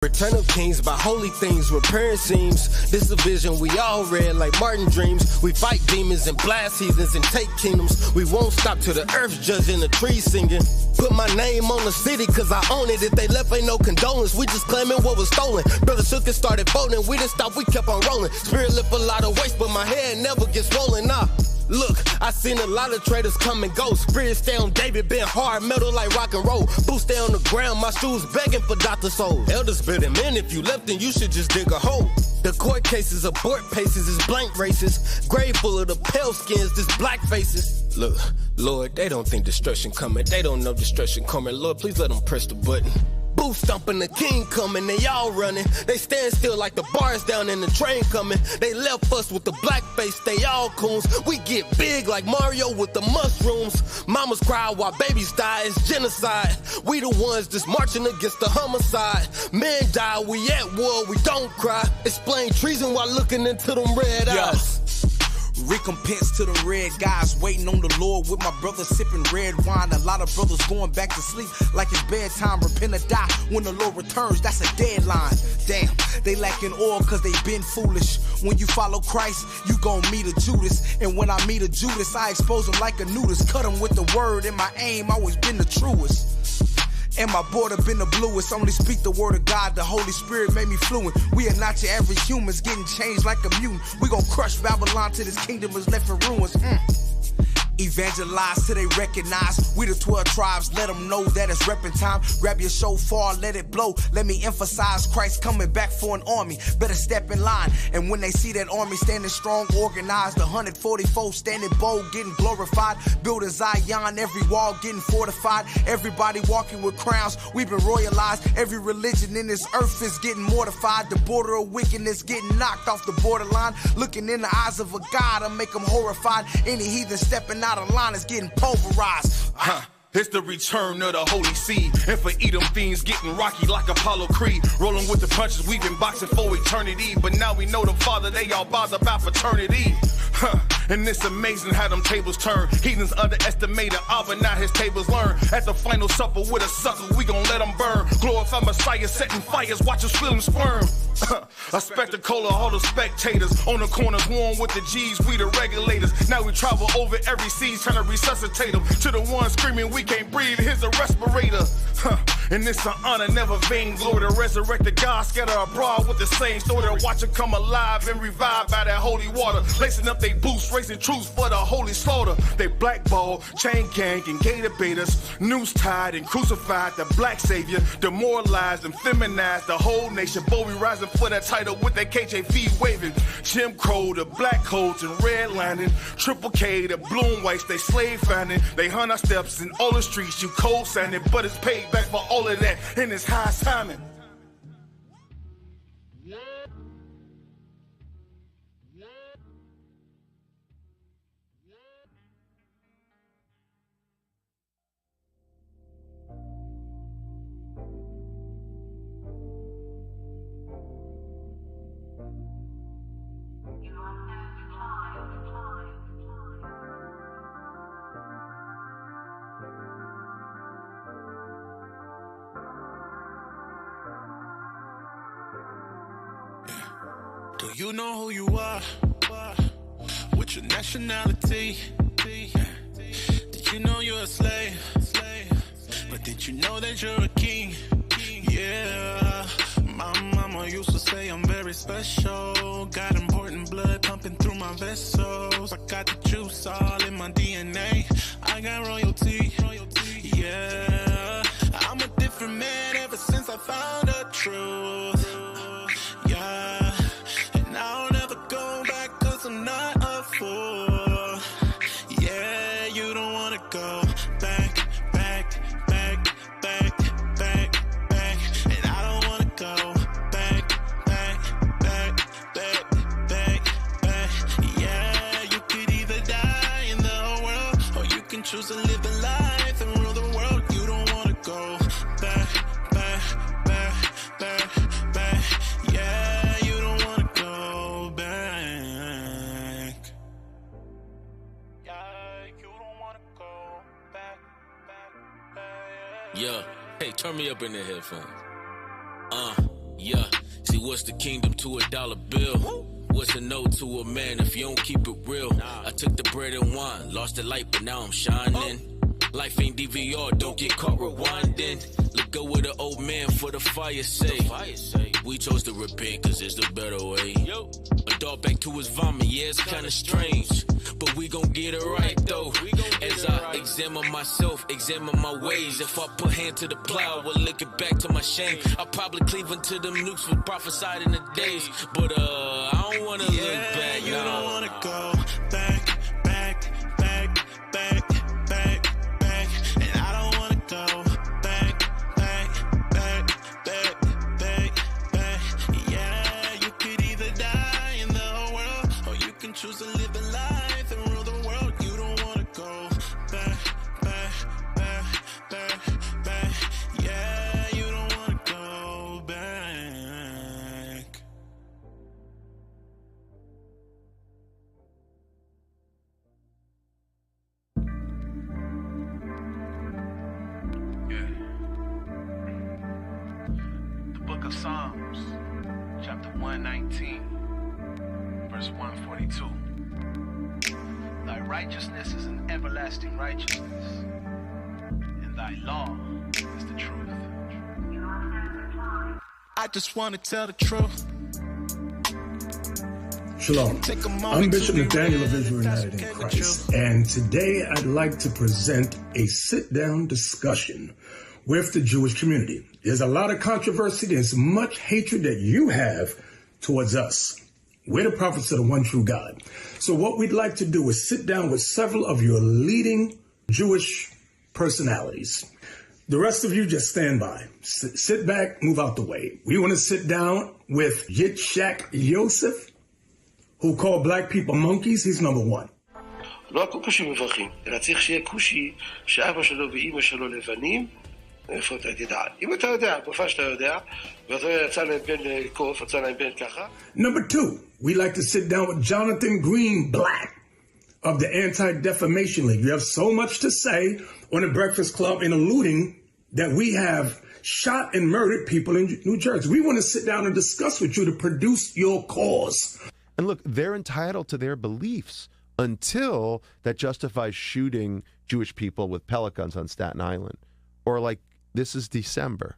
Return of Kings by holy things, repairing seams. This a vision we all read like Martin dreams. We fight demons and blast heathens and take kingdoms. We won't stop till the earth judging, the trees singing. Put my name on the city cause I own it. If they left ain't no condolence, we just claiming what was stolen. Brother shook and started folding, we didn't stop, we kept on rolling. Spirit lift a lot of waste but my head never gets swollen. Nah, look, I seen a lot of traders come and go. Spirit stay on David, been hard metal like rock and roll. Boots stay on the ground, my shoes begging for Dr. Soul. Elders building men, if you left then you should just dig a hole. The court cases, abort paces, is blank races. Grave full of the pale skins, this black faces. Look, Lord, they don't think destruction coming. They don't know destruction coming. Lord, please let them press the button. Booth stomping, the king coming, they all running. They stand still like the bars down in the train coming. They left us with the black face, they all coons. We get big like Mario with the mushrooms. Mamas cry while babies die, it's genocide. We the ones just marching against the homicide. Men die, we at war, we don't cry. Explain treason while looking into them red eyes. Recompense to the red guys, waiting on the Lord with my brother sipping red wine. A lot of brothers going back to sleep like it's bedtime. Repent or die when the Lord returns, that's a deadline. Damn, they lacking oil cause they been foolish. When you follow Christ, you gon' meet a Judas. And when I meet a Judas, I expose him like a nudist. Cut him with the word, and my aim always been the truest. And my border been the bluest. Only speak the word of God, the Holy Spirit made me fluent. We are not your average humans getting changed like a mutant. We gon' crush Babylon till this kingdom is left in ruins. Evangelize till they recognize we the 12 tribes, let them know that it's reppin' time. Grab your shofar, let it blow. Let me emphasize Christ coming back for an army. Better step in line. And when they see that army standing strong, organized, 144 standing bold, getting glorified. Building Zion, every wall getting fortified. Everybody walking with crowns, we've been royalized. Every religion in this earth is getting mortified. The border of wickedness getting knocked off the borderline. Looking in the eyes of a God, I make them horrified. Any heathen stepping out of line is getting pulverized. It's the return of the Holy Seed. And for Edom fiends getting rocky like Apollo Creed. Rolling with the punches, we've been boxing for eternity. But now we know the Father, they all bows about fraternity. And it's amazing how them tables turn. Heathens underestimate Abba, now his tables learn. At the final supper with a sucker, we gon' let them burn. Glorify Messiah, setting fires, watch us feel them squirm. A spectacle of all the spectators. On the corners, warm with the G's, we the regulators. Now we travel over every seas, trying to resuscitate them. To the ones screaming we can't breathe, here's a respirator. And it's an honor, never vain glory to resurrect the God, scatter abroad with the same story. To watch it come alive and revived by that holy water. Lacing up they boots, racing troops for the holy slaughter. They blackball, chain gang, and gator baiters. Noose tied and crucified the black savior. Demoralized and feminized the whole nation. Boy, we rising for that title with that KJV waving. Jim Crow, the black coats and red lining. Triple K, the bloom whites, they slave finding. They hunt our steps in all the streets, you cold signing. But it's paid back for all of that in its high timing. Do you know who you are? What's your nationality? Did you know you're a slave? But did you know that you're a king? Yeah. My mama used to say I'm very special. Got important blood pumping through my vessels. I got the juice all in my DNA. I got royalty. Yeah. I'm a different man ever since I found the truth. Yeah. I'll never go back cause I'm not a fool. Yeah, you don't wanna go back. And I don't wanna go back. Yeah, you could either die in the world, or you can choose to live a life and rule the world. You don't wanna go back. Yeah, you don't wanna go back. Yeah, you don't wanna go back. Yeah, hey, turn me up in the headphones. Yeah, see what's the kingdom to a dollar bill? What's a no to a man if you don't keep it real? I took the bread and wine, lost the light, but now I'm shining. Life ain't DVR, don't get caught rewinding. Look go with an old man for the fire's sake. We chose to repent cause it's the better way. A dog back to his vomit, yeah, it's kinda strange, but we gon' get it right though. As I examine myself, examine my ways. If I put hand to the plow, we'll look it back to my shame. I'll probably cleave into them nukes was prophesied in the days. But I don't wanna look back. You don't wanna go back. And I don't wanna go back. Yeah, you could either die in the world, or you can choose to live the life and rule the world. You don't wanna go back. Yeah, you don't wanna go back. The book of Psalms, chapter 119, verse 142. Thy righteousness is an everlasting righteousness, and thy law is the truth. I just wanna tell the truth. Shalom. I'm Bishop Nathaniel of Israel United in Christ, and today I'd like to present a sit-down discussion with the Jewish community. There's a lot of controversy. There's much hatred that you have towards us. We're the prophets of the one true God. So what we'd like to do is sit down with several of your leading Jewish personalities. The rest of you just stand by. Sit back, move out the way. We want to sit down with Yitzhak Yosef, who called black people monkeys. He's number one. לא הכל כושים מברכים, אלא צריך שיהיה כושי שאבא שלו ואמא שלו לבנים. איפה אתה תדע? אם אתה יודע, בפעם שאתה יודע, ואתה יצא להם בן קוף, יצא להם בן ככה. Number two, we like to sit down with Jonathan Greenblatt of the Anti-Defamation League. You have so much to say on the Breakfast Club in alluding that we have shot and murdered people in New Jersey. We want to sit down and discuss with you to produce your cause. And look, they're entitled to their beliefs until that justifies shooting Jewish people with pellet guns on Staten Island. Or like, this is December.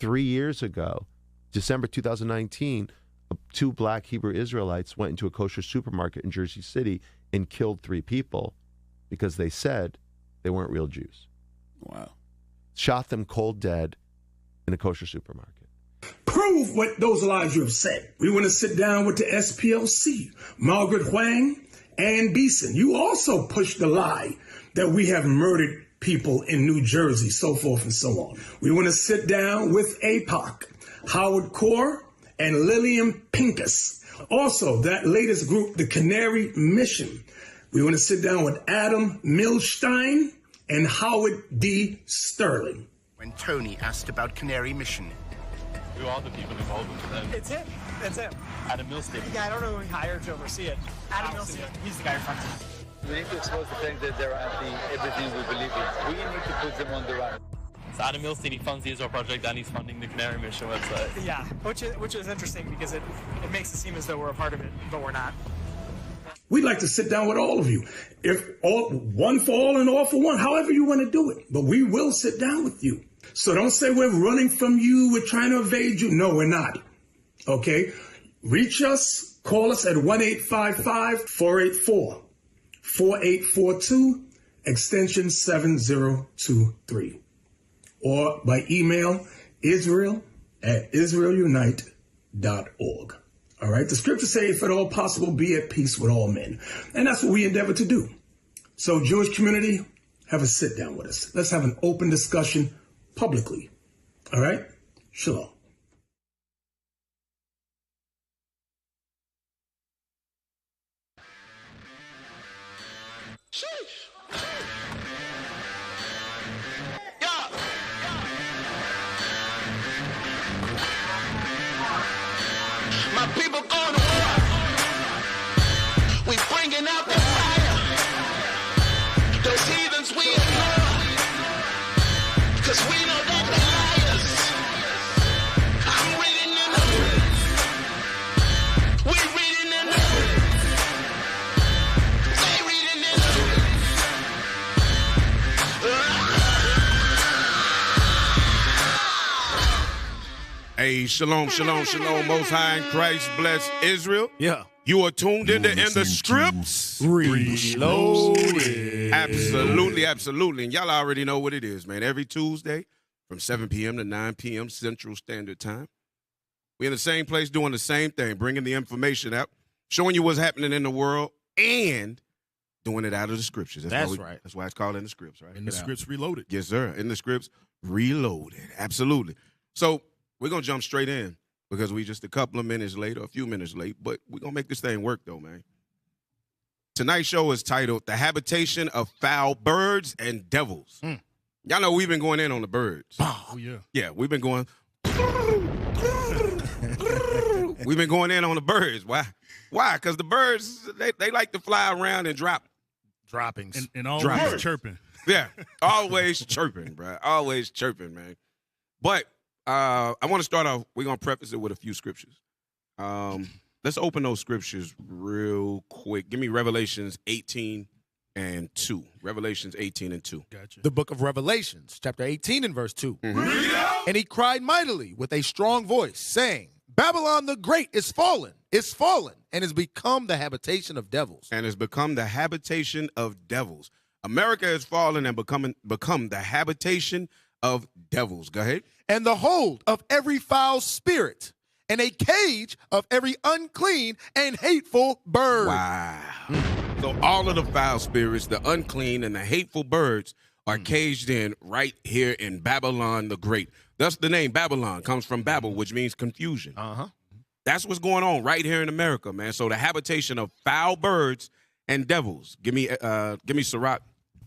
3 years ago, December 2019, 2 black Hebrew Israelites went into a kosher supermarket in Jersey City and killed 3 people because they said they weren't real Jews. Wow. Shot them cold dead in a kosher supermarket. Prove what those lies you have said. We want to sit down with the SPLC, Margaret Huang, and Beeson. You also pushed the lie that we have murdered people in New Jersey, so forth and so on. We want to sit down with APOC, Howard Core, and Lillian Pincus. Also, that latest group, the Canary Mission. We want to sit down with Adam Milstein and Howard D. Sterling. When Tony asked about Canary Mission. Who are the people involved with them? It's him. It's him. Adam Milstein. Yeah, I don't know who he hired to oversee it. Adam Milstein. He's the guy who funds it. We need to expose the fact that they're anti everything we believe in. We need to put them on the run. So Adam Milstein, he funds the Israel Project and he's funding the Canary Mission website. Yeah, which is interesting because it makes it seem as though we're a part of it, but we're not. We'd like to sit down with all of you. If all, one for all and all for one, however you want to do it. But we will sit down with you. So don't say we're running from you, we're trying to evade you. No, we're not. Okay? Reach us, call us at 1-855-484-4842, extension 7023. Or by email, israel@israelunite.org. All right? The scriptures say, if at all possible, be at peace with all men. And that's what we endeavor to do. So, Jewish community, have a sit down with us. Let's have an open discussion publicly. All right? Shalom. My people going to war. We bringing out the fire. Those heathens we ignore. Cause we know that they're liars. Hey, shalom, shalom, shalom. Most High in Christ bless Israel. Yeah. You are tuned into In the Scripts. Reloaded. Absolutely, absolutely. And y'all already know what it is, man. Every Tuesday from 7 p.m. to 9 p.m. Central Standard Time. We're in the same place doing the same thing, bringing the information out, showing you what's happening in the world, and doing it out of the Scriptures. That's right. That's why it's called In the Scripts, right? In the Scripts Reloaded. Yes, sir. In the Scripts Reloaded. Absolutely. So we're going to jump straight in because we just a couple of minutes late or a few minutes late, but we're going to make this thing work, though, man. Tonight's show is titled The Habitation of Foul Birds and Devils. Y'all know we've been going in on the birds. Oh, yeah. Yeah, we've been going. We've been going in on the birds. Why? Because the birds, they like to fly around and drop droppings. And always chirping. Yeah, always chirping, bro. Always chirping, man. But I want to start off, we're going to preface it with a few scriptures. Let's open those scriptures real quick. Give me Revelations 18 and 2. Revelations 18 and 2. Gotcha. The book of Revelations, chapter 18 and verse 2. And he cried mightily with a strong voice, saying, Babylon the Great is fallen, and has become the habitation of devils. And has become the habitation of devils. America has fallen and become the habitation of devils. Go ahead. And the hold of every foul spirit, and a cage of every unclean and hateful bird. Wow. So all of the foul spirits, the unclean, and the hateful birds are caged in right here in Babylon the Great. Thus the name Babylon comes from Babel, which means confusion. That's what's going on right here in America, man. So the habitation of foul birds and devils. Give me Sirach,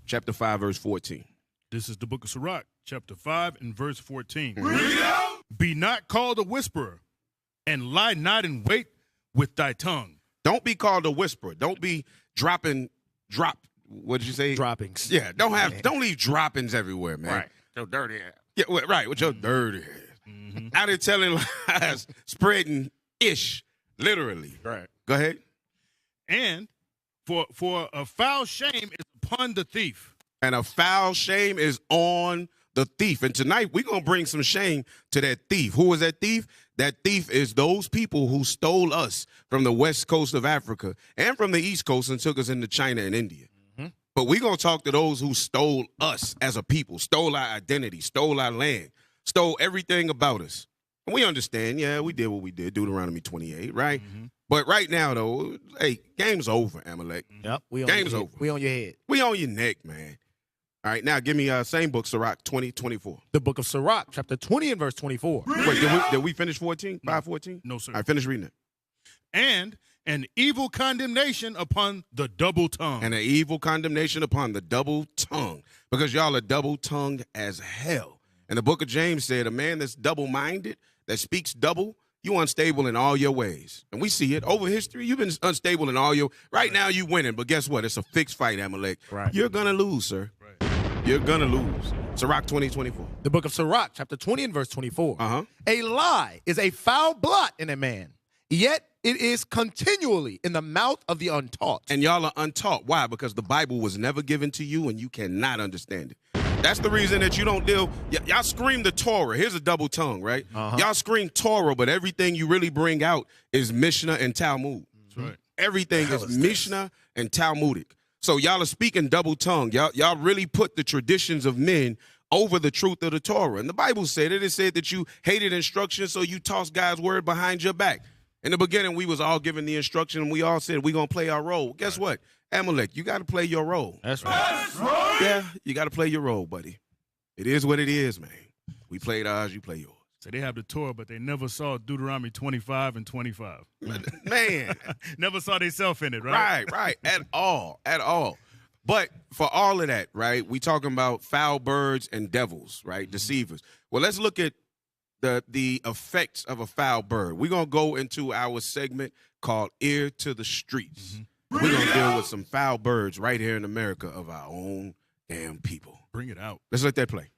chapter 5, verse 14. This is the book of Sirach, chapter 5 and verse 14. Be not called a whisperer, and lie not in wait with thy tongue. Don't be called a whisperer. Don't be drop. What did you say? Droppings. Yeah. Don't leave droppings everywhere, man. Right. So dirty ass. Yeah. Right. With your dirty ass. Out there telling lies, spreading ish, literally. Right. Go ahead. And for a foul shame is upon the thief. And a foul shame is on the thief. And tonight we're going to bring some shame to that thief. Who is that thief? That thief is those people who stole us from the west coast of Africa and from the east coast and took us into China and India. But we're going to talk to those who stole us as a people, stole our identity, stole our land, stole everything about us. And we understand, yeah, we did what we did, Deuteronomy 28, right? But right now, though, hey, game's over, Amalek. Yep. Game's over. We on your head. We on your neck, man. All right, now give me same book, Sirach 20:24. The book of Sirach, chapter 20 and verse 24. Wait, did we finish 14? 5:14? No, sir. All right, finish reading it. And an evil condemnation upon the double tongue. And an evil condemnation upon the double tongue. Because y'all are double-tongued as hell. And the book of James said, a man that's double-minded, that speaks double, you unstable in all your ways. And we see it over history. You've been unstable in all your... Right now you winning, but guess what? It's a fixed fight, Amalek. Right. You're going to lose, sir. You're going to lose. Sirach 20:24. The book of Sirach, chapter 20 and verse 24. A lie is a foul blot in a man, yet it is continually in the mouth of the untaught. And y'all are untaught. Why? Because the Bible was never given to you and you cannot understand it. That's the reason that you don't deal. Y'all scream the Torah. Here's a double tongue, right? Y'all scream Torah, but everything you really bring out is Mishnah and Talmud. That's right. Everything is Mishnah and Talmudic. So y'all are speaking double tongue. Y'all really put the traditions of men over the truth of the Torah. And the Bible said it. It said that you hated instruction, so you tossed God's word behind your back. In the beginning, we was all given the instruction, and we all said we're going to play our role. Guess what? Amalek, you got to play your role. That's right. Yeah, you got to play your role, buddy. It is what it is, man. We played ours, you play yours. So they have the Torah, but they never saw Deuteronomy 25 and 25. Man. Never saw themselves in it, right? Right. At all. But for all of that, right, we talking about foul birds and devils, right, deceivers. Well, let's look at the effects of a foul bird. We're going to go into our segment called Ear to the Streets. We're going to deal with some foul birds right here in America of our own damn people. Bring it out. Let's let that play.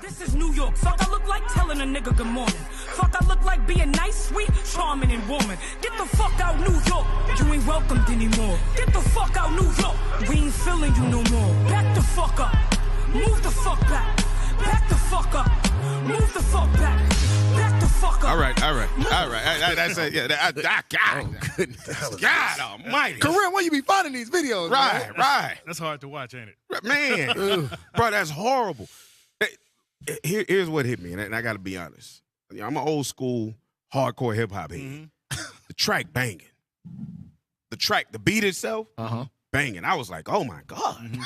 This is New York. Fuck, I look like telling a nigga good morning. Fuck, I look like being nice, sweet, charming, and warming. Get the fuck out, New York. You ain't welcomed anymore. Get the fuck out, New York. We ain't feeling you no more. Back the fuck up. Move the fuck back. Back the fuck up. Move the fuck back. Back the fuck up. All right. That's it. Yeah, God almighty. Corinne, where you be finding these videos? Right. That's hard to watch, ain't it? Man, bro, that's horrible. Here's what hit me, and I got to be honest. I'm an old school hardcore hip hop head. The track banging. The beat itself, banging. I was like, oh my God.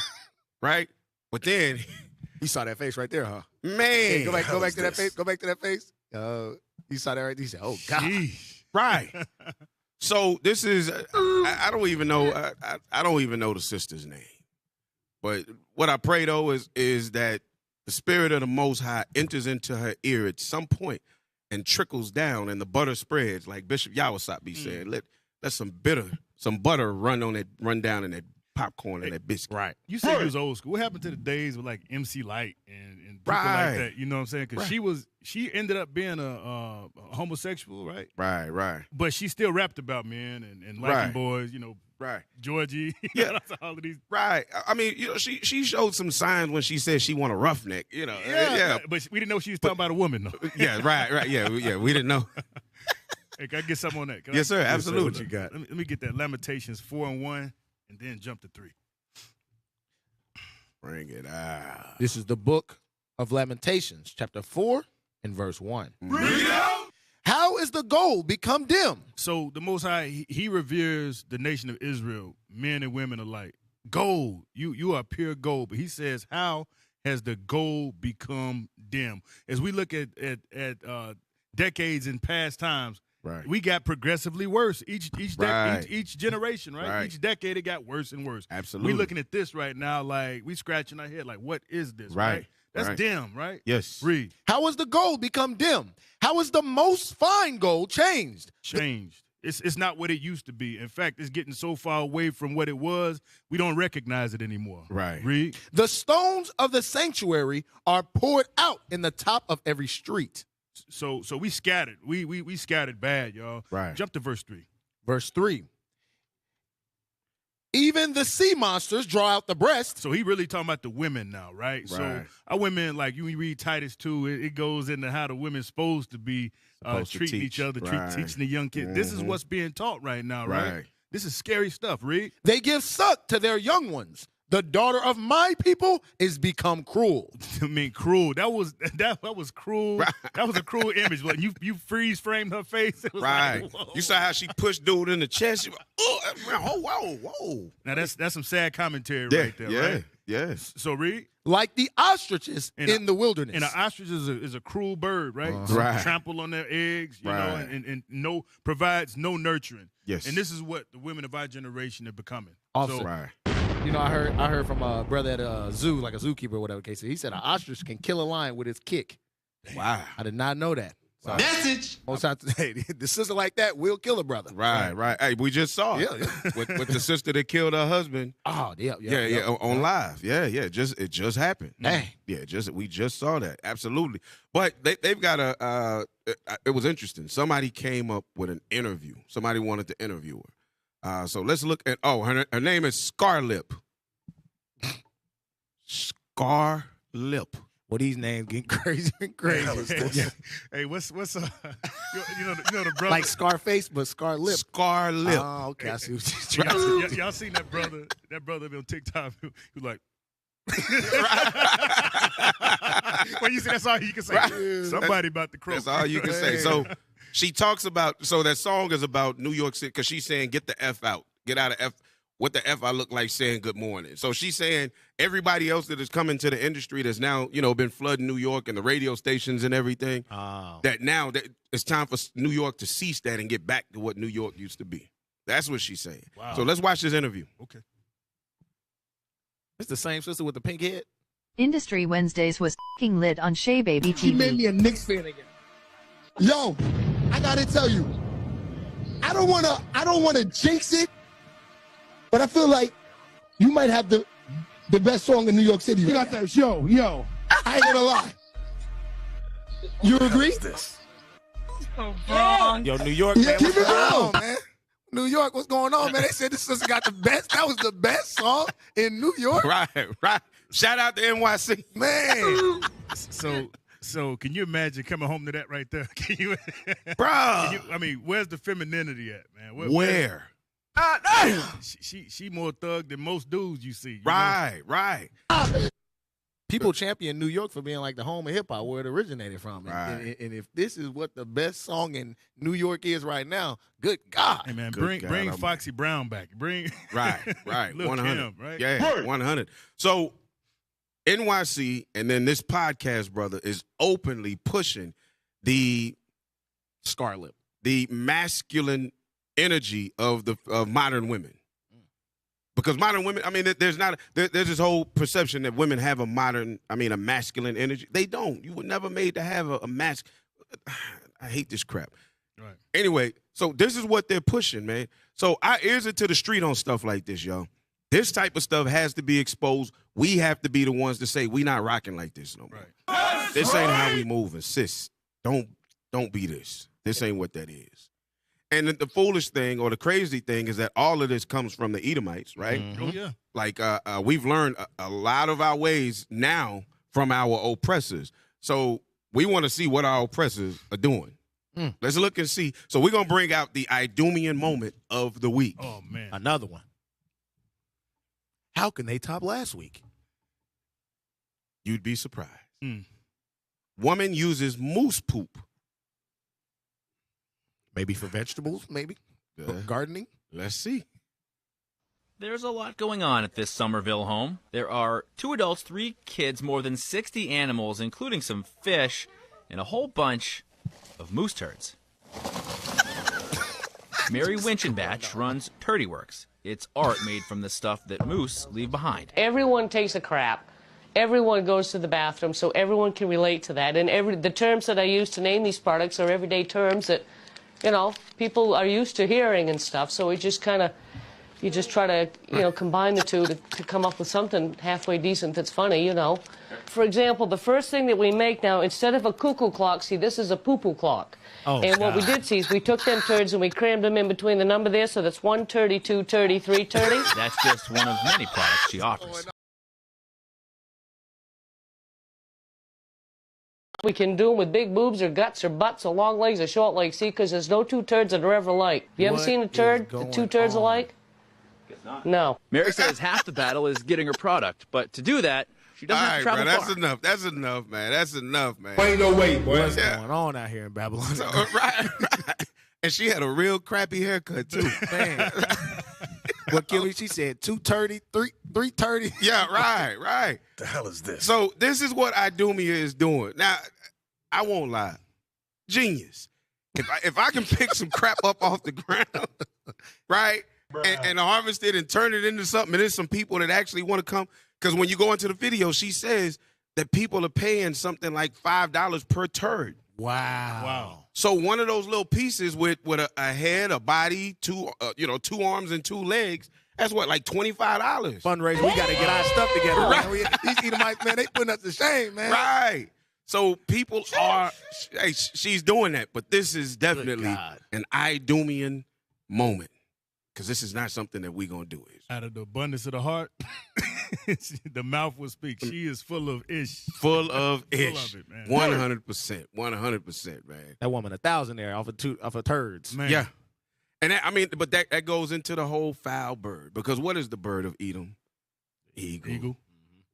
Right? But then you saw that face right there, huh? Man. Hey, go back to that face. Go back to that face. You saw that right there. You said, oh God. Jeez. Right. So this is I don't even know I don't even know the sister's name. But what I pray though is that the spirit of the Most High enters into her ear at some point and trickles down and the butter spreads, like Bishop Yawasop be saying. Let some butter run down in that popcorn and that biscuit. Right. You said you was old school. What happened to the days with like MC Light and people like that? You know what I'm saying? Because she ended up being a homosexual, right? Right. But she still rapped about men and liking boys, you know. Right. Georgie. Yeah. All of these. Right. I mean, you know, she showed some signs when she said she want a roughneck, you know. Yeah. But we didn't know she was talking about a woman, though. Yeah, right. Yeah, we didn't know. Hey, can I get something on that? Yes, sir. Absolutely. What you got? Let me get that. Lamentations 4:1, and then jump to 3. Bring it out. This is the book of Lamentations, chapter 4 and verse 1. How is the gold become dim? So the Most High, he reveres the nation of Israel, men and women alike. Gold, you are pure gold. But he says, how has the gold become dim? As we look at decades in past times, we got progressively worse each generation, right? Each decade it got worse and worse. Absolutely. We looking at this right now, like we scratching our head, like what is this? Right. That's dim, right? Yes. Read. How has the gold become dim? How is the most fine gold changed? It's not what it used to be. In fact, it's getting so far away from what it was, we don't recognize it anymore. Right. Read. The stones of the sanctuary are poured out in the top of every street. So we scattered. We scattered bad, y'all. Right. Jump to verse 3. Verse 3. Even the sea monsters draw out the breast. So he really talking about the women now, right? So our women, like you read Titus 2, it goes into how the women's supposed to be treating each other, teaching the young kids. This is what's being taught right now, right? This is scary stuff, Reed. They give suck to their young ones. The daughter of my people is become cruel. I mean, cruel. That was cruel. Right. That was a cruel image. Like you freeze framed her face. It was like, whoa. You saw how she pushed dude in the chest. She was, whoa. Now that's some sad commentary right there, right? Yes. So Reed. Like the ostriches in the wilderness. And an ostrich is a cruel bird, right? Right. Trample on their eggs, you know, and provides no nurturing. Yes. And this is what the women of our generation are becoming. Also, right. You know, I heard from a brother at a zoo, like a zookeeper or whatever case. He said an ostrich can kill a lion with his kick. Wow. I did not know that. So Message. Most times, hey, the sister like that will kill a brother. Right. Hey, we just saw it. Yeah. with the sister that killed her husband. Oh, yeah. On live. Yeah. It just happened. Hey. Yeah, we just saw that. Absolutely. But they've got it was interesting. Somebody came up with an interview. Somebody wanted to interview her. So let's look at, her name is Scarlip. Scarlip. Well, these names getting crazy and crazy. Hey, what's you know the brother like Scarface, but Scarlip. Scarlip. Oh, okay. I see what you're y'all seen that brother? That brother on TikTok who like. Well, you see, that's all you can say. Right. Somebody about to croak. That's all you can say. So she talks about. So that song is about New York City because she's saying, "Get the F out, get out of F." What the F I look like saying good morning. So she's saying everybody else that is coming to the industry that's now, been flooding New York and the radio stations and everything, that now that it's time for New York to cease that and get back to what New York used to be. That's what she's saying. Wow. So let's watch this interview. Okay. It's the same sister with the pink head. Industry Wednesdays was f***ing lit on Shea Baby TV. She made me a Knicks fan again. Yo, I gotta tell you, I don't wanna jinx it, but I feel like you might have the best song in New York City. You got that? Yo. I ain't gonna lie. You agree? So wrong. Yo, New York, man. What's going on, man? New York, what's going on, man? They said this sister got the best. That was the best song in New York. Right. Shout out to NYC. Man. So So can you imagine coming home to that right there? Can you, Bruh? I mean, where's the femininity at, man? Where? She more thug than most dudes you see. Right. People champion New York for being like the home of hip hop, where it originated from. Right. And if this is what the best song in New York is right now, good God. Hey man, Good bring God, Foxy Brown back. Bring right. Lil' 100. Kim, right? Yeah, 100. So NYC and then this podcast, brother, is openly pushing the Scarlet, the masculine energy of modern women. Because modern women, I mean, there's this whole perception that women have a masculine energy. They don't. You were never made to have a mask. I hate this crap. Right. Anyway, so this is what they're pushing, man. So our ears are to the street on stuff like this, y'all. This type of stuff has to be exposed. We have to be the ones to say we not rocking like this no more. Right. This ain't how we moving, sis. Don't be this. This ain't what that is. And the foolish thing or the crazy thing is that all of this comes from the Edomites, right? Mm-hmm. Oh, yeah. Like we've learned a lot of our ways now from our oppressors. So we want to see what our oppressors are doing. Let's look and see. So we're going to bring out the Idumean moment of the week. Oh, man. Another one. How can they top last week? You'd be surprised. Woman uses moose poop. Maybe for vegetables, maybe? For gardening? Let's see. There's a lot going on at this Somerville home. There are 2 adults, 3 kids, more than 60 animals, including some fish, and a whole bunch of moose turds. Mary Winchenbach runs Turdy Works. It's art made from the stuff that moose leave behind. Everyone takes a crap. Everyone goes to the bathroom, so everyone can relate to that. And the terms that I use to name these products are everyday terms that, you know, people are used to hearing and stuff. So you just try to, combine the two to come up with something halfway decent that's funny, you know. For example, the first thing that we make now, instead of a cuckoo clock, see, this is a poo-poo clock. Oh, and what we did see is we took them turds and we crammed them in between the number there, so that's 130, 230, 330. That's just one of many products she offers. We can do them with big boobs or guts or butts or long legs or short legs, see, because there's no 2 turds that are ever alike. You ever seen a turd, the 2 turds alike? Guess not. No. Mary says half the battle is getting her product, but to do that, she doesn't have to travel far. That's enough. That's enough, man. That's enough, man. Ain't no way, boy. What's going on out here in Babylon? So, right. And she had a real crappy haircut, too. Man. What Kimmy, she said 230, 330. Yeah, right. The hell is this? So this is what Idumea is doing. Now, I won't lie. Genius. If I can pick some crap up off the ground, right, and harvest it and turn it into something, and there's some people that actually want to come. Because when you go into the video, she says that people are paying something like $5 per turd. Wow. So one of those little pieces with a head, a body, 2 arms and 2 legs, that's what, like $25? Fundraiser, we got to get our stuff together. Right. These Edomites, man, they putting us to shame, man. Right. So people are, hey, she's doing that, but this is definitely an Idumean moment. Because this is not something that we're going to do. Out of the abundance of the heart, the mouth will speak. She is full of ish. Full of ish. Full of it, man. 100%. 100%, man. That woman 1,000 there off of turds. Man. Yeah. And but that goes into the whole foul bird. Because what is the bird of Edom? Eagle.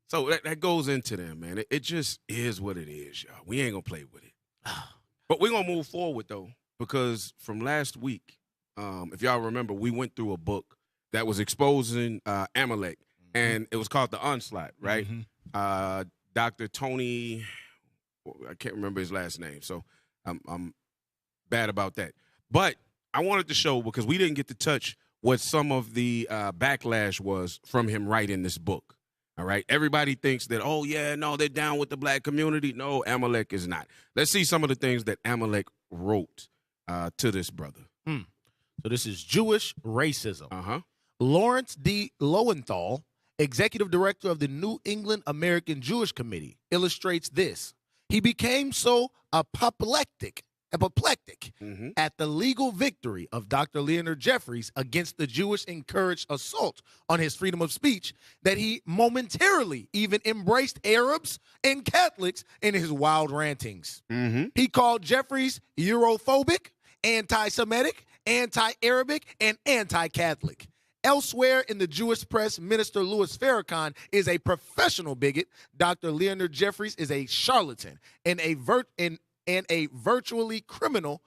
So that goes into them, man. It just is what it is, y'all. We ain't going to play with it. But we're going to move forward, though. Because from last week, if y'all remember, we went through a book that was exposing Amalek, and it was called The Onslaught, right? Dr. Tony, I can't remember his last name, so I'm bad about that. But I wanted to show, because we didn't get to touch what some of the backlash was from him writing this book, all right? Everybody thinks that, oh, yeah, no, they're down with the black community. No, Amalek is not. Let's see some of the things that Amalek wrote to this brother. So this is Jewish racism. Lawrence D. Lowenthal, executive director of the New England American Jewish Committee, illustrates this. He became so apoplectic apoplectic at the legal victory of Dr. Leonard Jeffries against the Jewish-encouraged assault on his freedom of speech that he momentarily even embraced Arabs and Catholics in his wild rantings. He called Jeffries Europhobic, anti-Semitic, anti-Arabic, and anti-Catholic. Elsewhere in the Jewish press, Minister Louis Farrakhan is a professional bigot. Dr. Leonard Jeffries is a charlatan and a virtually criminal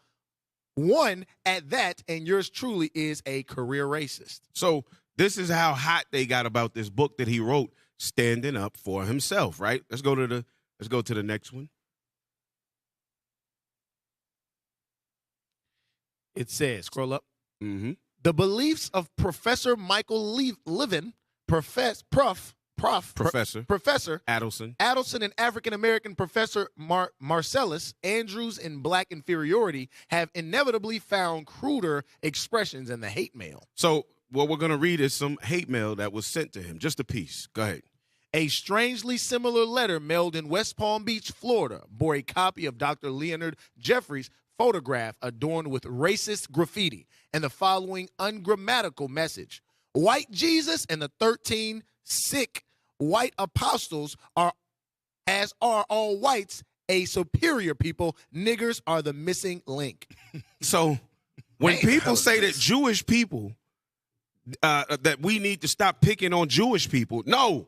one at that, and yours truly is a career racist. So this is how hot they got about this book that he wrote, Standing Up for Himself, right? Let's go to the next one. It says, scroll up. The beliefs of Professor Michael Levin, Professor Adelson and African-American Professor Marcellus Andrews in Black Inferiority have inevitably found cruder expressions in the hate mail. So what we're going to read is some hate mail that was sent to him. Just a piece. Go ahead. A strangely similar letter mailed in West Palm Beach, Florida, bore a copy of Dr. Leonard Jeffries' photograph adorned with racist graffiti and the following ungrammatical message. White Jesus and the 13 sick white apostles are all whites, a superior people. Niggers are the missing link. So when people say that Jewish people, that we need to stop picking on Jewish people, no,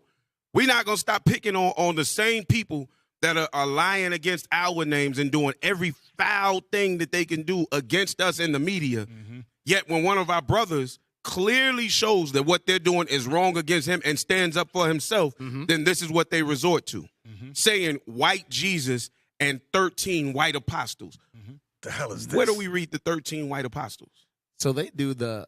we're not going to stop picking on the same people that are lying against our names and doing every foul thing that they can do against us in the media. Yet when one of our brothers clearly shows that what they're doing is wrong against him and stands up for himself, then this is what they resort to. Saying white Jesus and 13 white apostles. The hell is this? Where do we read the 13 white apostles? So they do the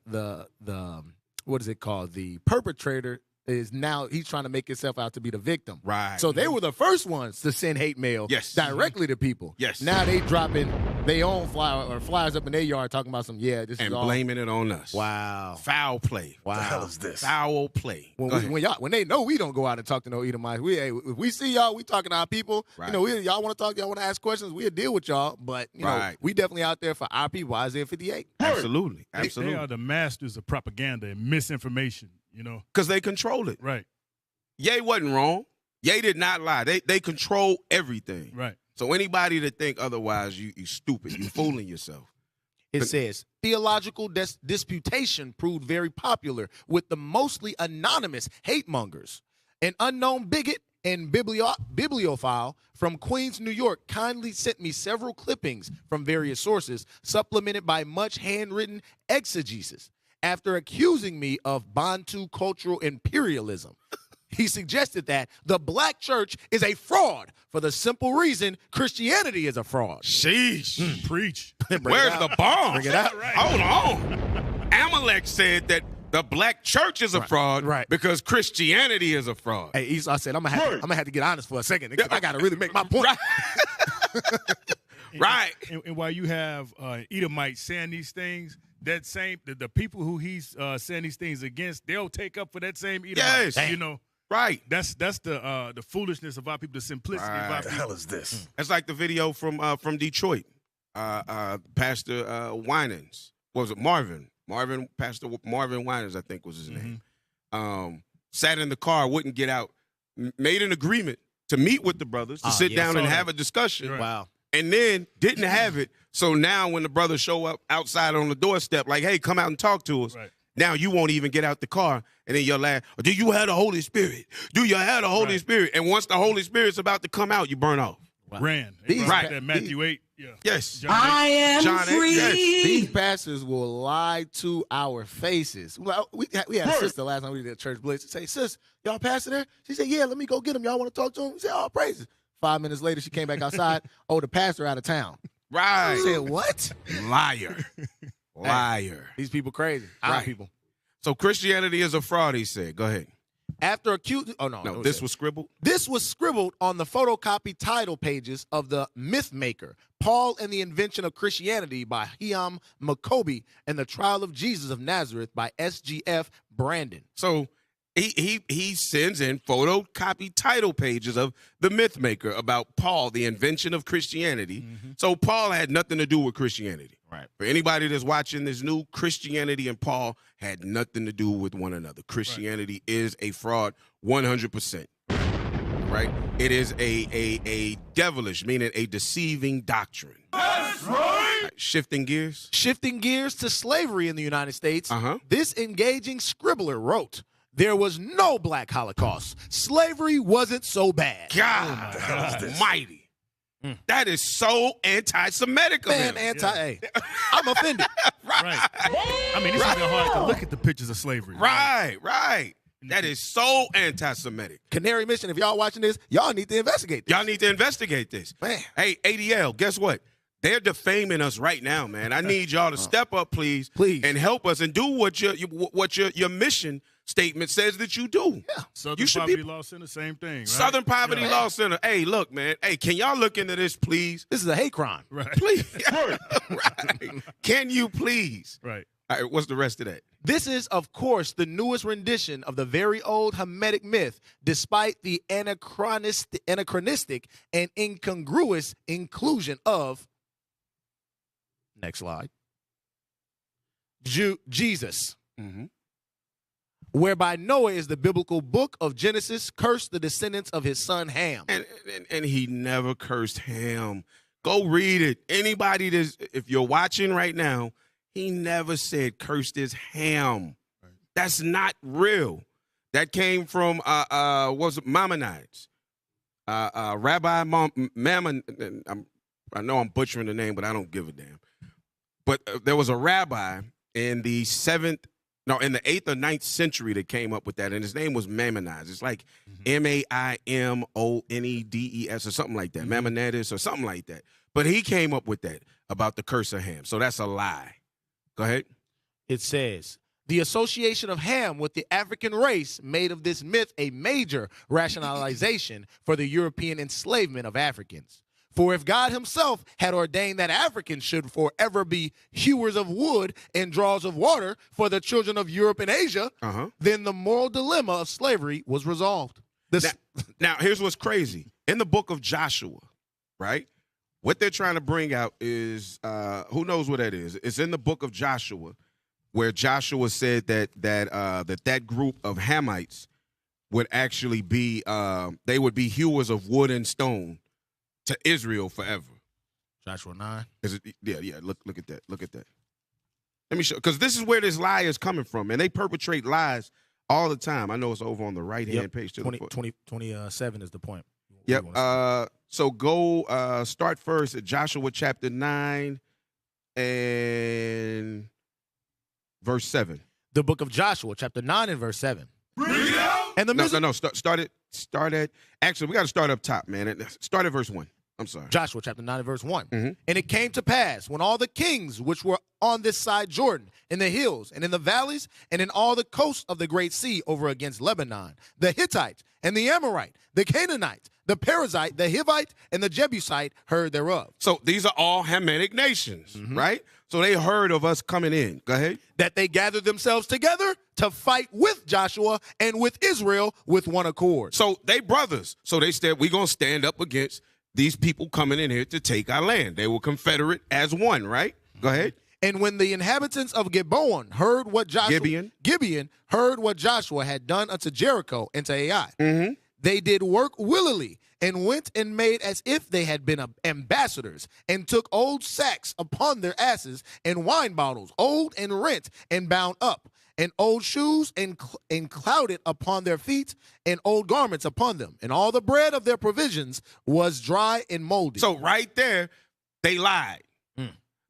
what is it called? The perpetrator is now he's trying to make himself out to be the victim. Right. So they were the first ones to send hate mail directly to people. Yes. Now they dropping their own flyers up in their yard talking about this and is all blaming it on us. Wow. Foul play. Wow. The hell is this? Foul play. When they know we don't go out and talk to no Edomites, if we see y'all, we talking to our people. Right. Y'all want to talk, y'all want to ask questions, we'll deal with y'all. But you know, we definitely out there for our people. Isaiah 58. Absolutely. They are the masters of propaganda and misinformation. Because they control it. Right. Ye wasn't wrong. Ye did not lie. They control everything. Right. So anybody that think otherwise, you stupid. You fooling yourself. It says, theological disputation proved very popular with the mostly anonymous hate mongers. An unknown bigot and bibliophile from Queens, New York, kindly sent me several clippings from various sources, supplemented by much handwritten exegesis. After accusing me of Bantu cultural imperialism, he suggested that the black church is a fraud for the simple reason Christianity is a fraud. Sheesh. Preach. Where's the bomb? Bring it out. Right. Hold on. Amalek said that the black church is a fraud because Christianity is a fraud. Hey, Esau said, I'm gonna have to get honest for a second because I got to really make my point. Right. And while you have Edomites saying these things, that same the people who he's saying these things against, they'll take up for that same Edomite. Yes. Right. That's the foolishness of our people, the simplicity of our people. What the hell is this? It's like the video from Detroit. Pastor Winans. What was it? Pastor Marvin Winans, I think was his name. Sat in the car, wouldn't get out, made an agreement to meet with the brothers, to sit down and have a discussion. Right. Wow. And then didn't have it. So now when the brothers show up outside on the doorstep, like, hey, come out and talk to us. Right. Now you won't even get out the car, and then you'll laugh. Do you have the Holy Spirit? Do you have the Holy Spirit? And once the Holy Spirit's about to come out, you burn off. Ran. That Matthew 8. Yeah. Yes. I am John 8, free. yes. These pastors will lie to our faces. Well, we had a sister last time we did a church blitz. Say, sis, y'all pastor there? She said, yeah, let me go get him. Y'all want to talk to him? We said, oh, praises. 5 minutes later, she came back outside. Oh, the pastor out of town. Right. I said, what? Liar. Liar. These people crazy. Our people. So Christianity is a fraud, he said. Go ahead. After accusing, no, this was scribbled? This was scribbled on the photocopy title pages of the Myth Maker, Paul and the Invention of Christianity by Hiam Maccoby, and the Trial of Jesus of Nazareth by S.G.F. Brandon. So He sends in photocopied title pages of the Mythmaker about Paul, the invention of Christianity. So Paul had nothing to do with Christianity. Right. For anybody that's watching this new, Christianity and Paul had nothing to do with one another. Christianity is a fraud 100%. Right? It is a devilish, meaning a deceiving doctrine. That's right. Shifting gears. Shifting gears to slavery in the United States. This engaging scribbler wrote, "There was no black Holocaust. Slavery wasn't so bad." God almighty. That is so anti-Semitic of him. I'm offended. Right. I mean, it's even hard to look at the pictures of slavery. Right. That is so anti-Semitic. Canary Mission, if y'all watching this, y'all need to investigate this. Y'all need to investigate this. Man. Hey, ADL, guess what? They're defaming us right now, man. I need y'all to step up, please, and help us and do what your mission statement says that you do. Yeah. Southern Poverty Law Center, same thing. Right? Southern Poverty Law Center. Hey, look, man. Hey, can y'all look into this, please? This is a hate crime. Right. Please. Right. Can you please? Right. All right, what's the rest of that? This is, of course, the newest rendition of the very old Hamitic myth, despite the anachronistic and incongruous inclusion of, next slide, Jesus, whereby Noah is the biblical book of Genesis, cursed the descendants of his son Ham. And he never cursed Ham. Go read it. Anybody if you're watching right now, he never said cursed his Ham. Right. That's not real. That came from was it Maimonides? Rabbi Mammon. I know I'm butchering the name, but I don't give a damn. But there was a rabbi in the 8th or 9th century that came up with that, and his name was Maimonides. It's like Maimoneds or something like that, Maimonides or something like that. But he came up with that about the curse of Ham. So that's a lie. Go ahead. It says, the association of Ham with the African race made of this myth a major rationalization for the European enslavement of Africans. For if God himself had ordained that Africans should forever be hewers of wood and drawers of water for the children of Europe and Asia, then the moral dilemma of slavery was resolved. Now, here's what's crazy. In the book of Joshua, right, what they're trying to bring out is, who knows what that is? It's in the book of Joshua, where Joshua said that group of Hamites would actually be, they would be hewers of wood and stone to Israel forever. Joshua 9. Is it? Yeah. Look at that. Look at that. Let me show, because this is where this lie is coming from, and they perpetrate lies all the time. I know it's over on the right-hand page. 27 is the point. Yep. So go start first at Joshua chapter 9 and verse 7. The book of Joshua, chapter 9 and verse 7. And the start at actually we got to start up top, man. Start at verse 1. I'm sorry. Joshua chapter 9 and verse 1. And it came to pass when all the kings which were on this side Jordan, in the hills and in the valleys and in all the coasts of the great sea over against Lebanon, the Hittite and the Amorite, the Canaanite, the Perizzite, the Hivite, and the Jebusite heard thereof. So these are all Hamitic nations, right? So they heard of us coming in. Go ahead. That they gathered themselves together to fight with Joshua and with Israel with one accord. So they brothers. So they said, we're going to stand up against these people coming in here to take our land. They were confederate as one, right? Go ahead. And when the inhabitants of Gibeon heard what Gibeon heard what Joshua had done unto Jericho and to Ai, they did work willily and went and made as if they had been ambassadors, and took old sacks upon their asses, and wine bottles, old and rent and bound up, and old shoes and clouded upon their feet, and old garments upon them. And all the bread of their provisions was dry and moldy. So right there, they lied.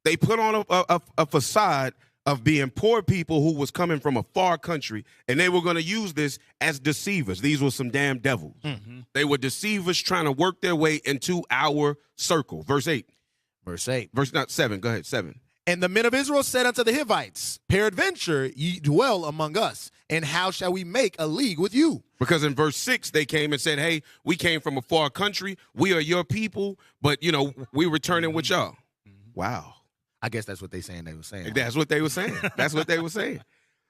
They put on a facade of being poor people who was coming from a far country, and they were going to use this as deceivers. These were some damn devils. They were deceivers trying to work their way into our circle. Verse 8. Verse 8. Verse not 7. Go ahead, 7. And the men of Israel said unto the Hivites, peradventure ye dwell among us, and how shall we make a league with you? Because in verse 6, they came and said, hey, we came from a far country. We are your people, but, you know, we returning with y'all. Wow. I guess that's what they were saying. That's what they were saying. That's what they were saying.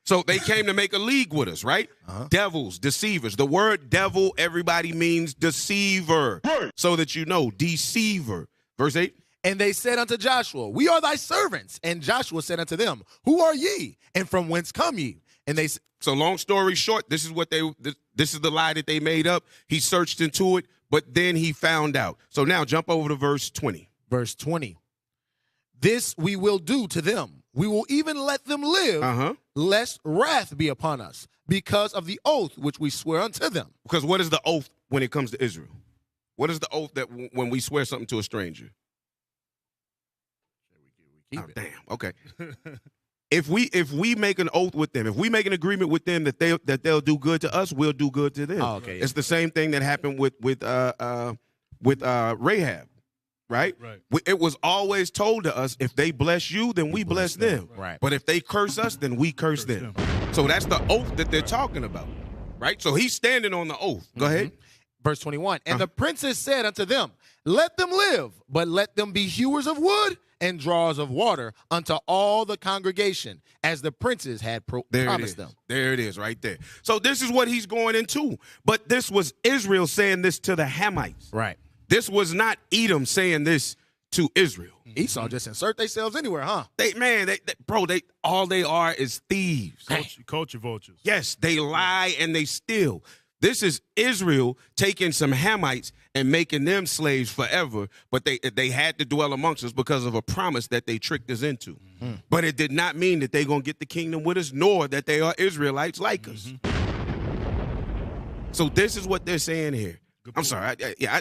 So they came to make a league with us, right? Devils, deceivers. The word devil, everybody means deceiver. So that you know, deceiver. Verse 8. And they said unto Joshua, we are thy servants. And Joshua said unto them, who are ye? And from whence come ye? And they So long story short, this is the lie that they made up. He searched into it, but then he found out. So now jump over to verse 20. Verse 20. This we will do to them. We will even let them live, lest wrath be upon us, because of the oath which we swear unto them. Because what is the oath when it comes to Israel? What is the oath that when we swear something to a stranger? Oh, damn. Okay. If we make an oath with them, if we make an agreement with them that they'll do good to us, we'll do good to them. Oh, okay. It's the same thing that happened with Rahab, right? It was always told to us, if they bless you, then we bless them. Right. But if they curse us, then we curse them. So that's the oath that they're talking about, right? So he's standing on the oath. Go ahead. Verse 21. And the princes said unto them, let them live, but let them be hewers of wood and drawers of water unto all the congregation, as the princes had promised them. There it is, right there. So this is what he's going into. But this was Israel saying this to the Hamites. Right. This was not Edom saying this to Israel. Esau just insert themselves anywhere, huh? Bro, all they are is thieves. Culture vultures. Yes, they lie and they steal. This is Israel taking some Hamites and making them slaves forever, but they had to dwell amongst us because of a promise that they tricked us into. But it did not mean that they're going to get the kingdom with us, nor that they are Israelites like us. So this is what they're saying here. I'm sorry.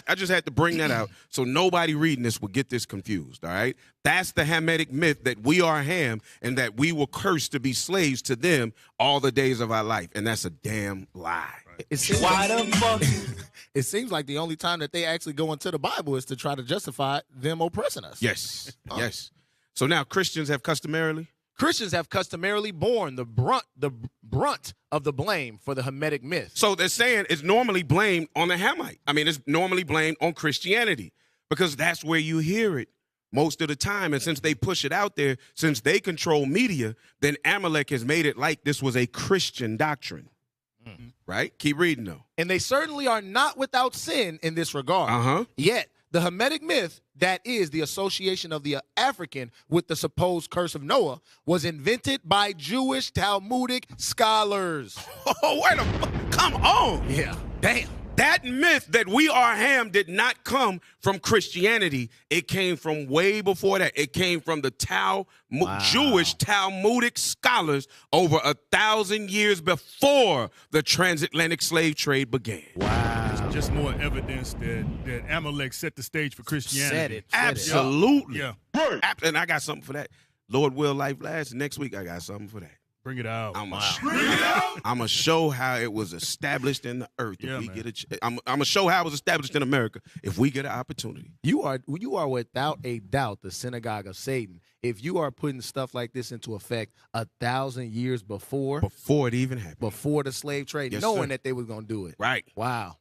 I just had to bring that out so nobody reading this will get this confused, all right? That's the Hamitic myth, that we are Ham and that we were cursed to be slaves to them all the days of our life, and that's a damn lie. It seems it seems like the only time that they actually go into the Bible is to try to justify them oppressing us. Yes, yes. So now Christians have customarily borne the brunt of the blame for the Hamitic myth. So they're saying it's normally blamed on the Hamite. I mean, it's normally blamed on Christianity because that's where you hear it most of the time. And since they push it out there, since they control media, then Amalek has made it like this was a Christian doctrine. Right? Keep reading, though. And they certainly are not without sin in this regard. Yet, the Hamitic myth, that is the association of the African with the supposed curse of Noah, was invented by Jewish Talmudic scholars. Oh, wait a minute. Come on. Yeah. Damn. That myth that we are Ham did not come from Christianity. It came from way before that. It came from the Jewish Talmudic scholars over 1,000 years before the transatlantic slave trade began. Wow. It's just more evidence that Amalek set the stage for Christianity. Absolutely. Yeah. And I got something for that. Lord will, life lasts. Next week, I got something for that. Bring it out. I'm gonna show how it was established in the earth. I'm gonna show how it was established in America if we get an opportunity. You are without a doubt the synagogue of Satan. If you are putting stuff like this into effect 1,000 years before it even happened, before the slave trade, knowing that they were gonna do it. Right. Wow.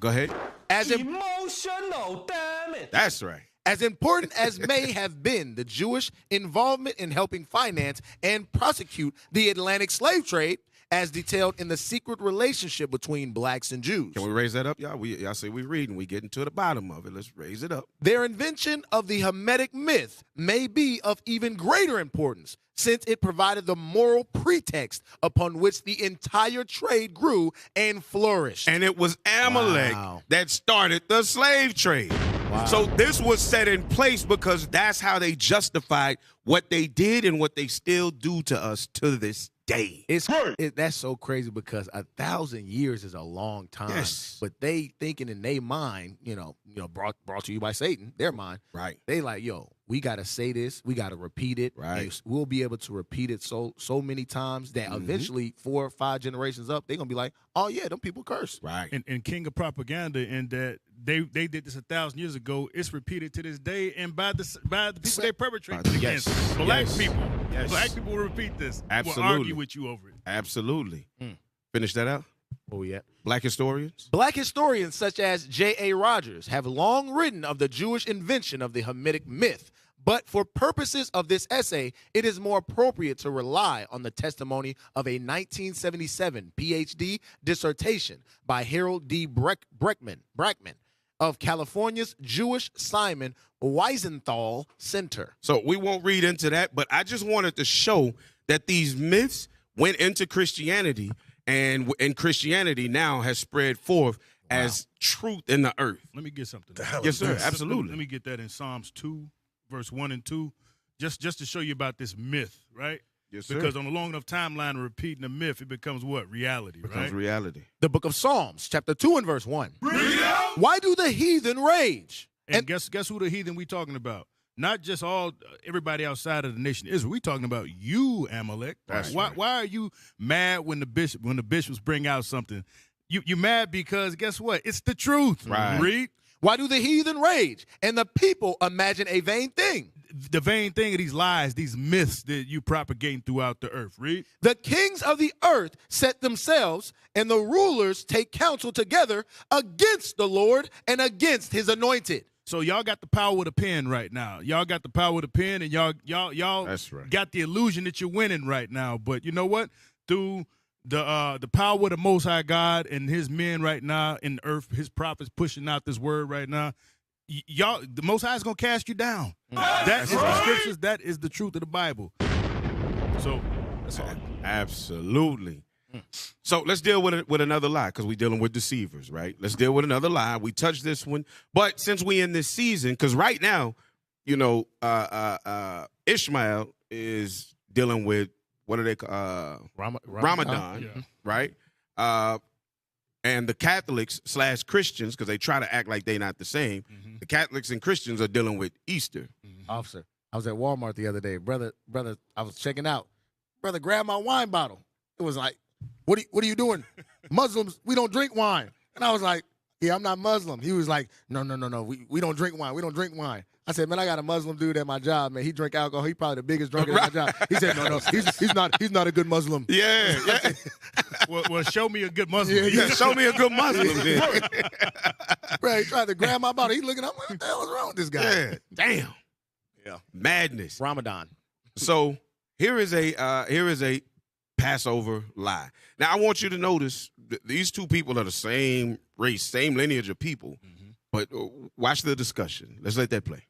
Go ahead. Emotional, damn it. That's right. As important as may have been the Jewish involvement in helping finance and prosecute the Atlantic slave trade, as detailed in the secret relationship between blacks and Jews. Can we raise that up, y'all? Y'all say we reading. We getting to the bottom of it. Let's raise it up. Their invention of the Hamitic myth may be of even greater importance, since it provided the moral pretext upon which the entire trade grew and flourished. And it was Amalek that started the slave trade. Wow. So this was set in place because that's how they justified what they did and what they still do to us to this day. That's so crazy because 1,000 years is a long time. Yes. But they thinking in their mind, brought to you by Satan, their mind. Right. They like, we got to say this. We got to repeat it. Right. We'll be able to repeat it so many times that eventually 4 or 5 generations up, they're going to be like, oh, yeah, them people curse. Right. And king of propaganda in that they did this 1,000 years ago. It's repeated to this day, and by the people they perpetrate against black people. Yes. Black people will repeat this. Absolutely. Will argue with you over it. Absolutely. Finish that out. Oh, yeah. Black historians? Black historians such as J.A. Rogers have long written of the Jewish invention of the Hamitic myth, But for purposes of this essay, it is more appropriate to rely on the testimony of a 1977 PhD dissertation by Harold D. Brackman of California's Jewish Simon Wiesenthal Center. So we won't read into that, but I just wanted to show that these myths went into Christianity, and Christianity now has spread forth as truth in the earth. Let me get something. Yes, sir. Absolutely. Let me get that in Psalms 2, verse 1 and 2, just to show you about this myth, right? Yes, sir. Because on a long enough timeline of repeating the myth, it becomes what? Reality, right? Becomes reality. The book of Psalms, chapter 2 and verse 1. Why do the heathen rage? And guess who the heathen we talking about? Not just everybody outside of the nation of Israel. We talking about you, Amalek. That's why right. why are you mad when the bishops bring out something? You mad because guess what? It's the truth. Right. Read. Why do the heathen rage and the people imagine a vain thing? The vain thing of these lies, these myths that you propagating throughout the earth. Read. The kings of the earth set themselves, and the rulers take counsel together against the Lord and against his anointed. So y'all got the power with a pen right now. Y'all got the power with a pen, and y'all That's right. got the illusion that you're winning right now. But you know what? Through the power of the Most High God and his men right now in the earth, his prophets pushing out this word right now, y'all, the Most High is going to cast you down. That is the scriptures. That is the truth of the Bible. So that's all. Absolutely. So let's deal with another lie, because we're dealing with deceivers, right? Let's deal with another lie. We touched this one, but since we in this season, because right now, you know, Ishmael is dealing with what are they Ramadan, Yeah. right? And the Catholics / Christians, because they try to act like they're not the same. The Catholics and Christians are dealing with Easter. Officer, I was at Walmart the other day. Brother, I was checking out. Brother, grab my wine bottle. It was like, what are you doing? Muslims, we don't drink wine. And I was like, yeah, I'm not Muslim. He was like, no, we don't drink wine. We don't drink wine. I said, man, I got a Muslim dude at my job, man. He drink alcohol. He probably the biggest drunk at my job. He said, no, he's not a good Muslim. Yeah. well, show me a good Muslim. Yeah, show me a good Muslim. Then. Bro, he tried to grab my bottle. He looking up, what the hell is wrong with this guy? Yeah, damn. Yeah. Madness. Ramadan. So here is a Passover lie. Now I want you to notice these two people are the same race, same lineage of people, but watch the discussion. Let's let that play.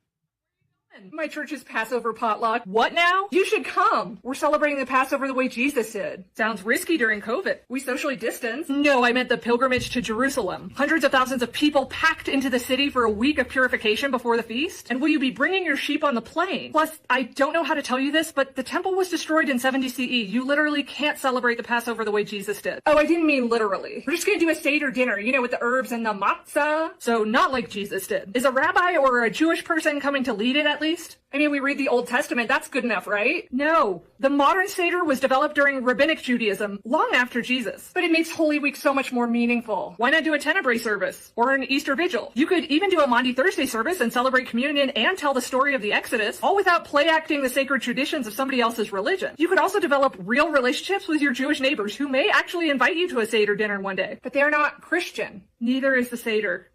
My church's Passover potluck. What now? You should come. We're celebrating the Passover the way Jesus did. Sounds risky during COVID. We socially distance. No, I meant the pilgrimage to Jerusalem. Hundreds of thousands of people packed into the city for a week of purification before the feast. And will you be bringing your sheep on the plane? Plus, I don't know how to tell you this, but the temple was destroyed in 70 CE. You literally can't celebrate the Passover the way Jesus did. Oh, I didn't mean literally. We're just gonna do a Seder dinner, you know, with the herbs and the matzah. So not like Jesus did. Is a rabbi or a Jewish person coming to lead it at least? I mean, we read the Old Testament. That's good enough, right? No. The modern Seder was developed during Rabbinic Judaism, long after Jesus. But it makes Holy Week so much more meaningful. Why not do a Tenebrae service? Or an Easter Vigil? You could even do a Maundy Thursday service and celebrate communion and tell the story of the Exodus, all without play-acting the sacred traditions of somebody else's religion. You could also develop real relationships with your Jewish neighbors who may actually invite you to a Seder dinner one day. But they're not Christian. Neither is the Seder.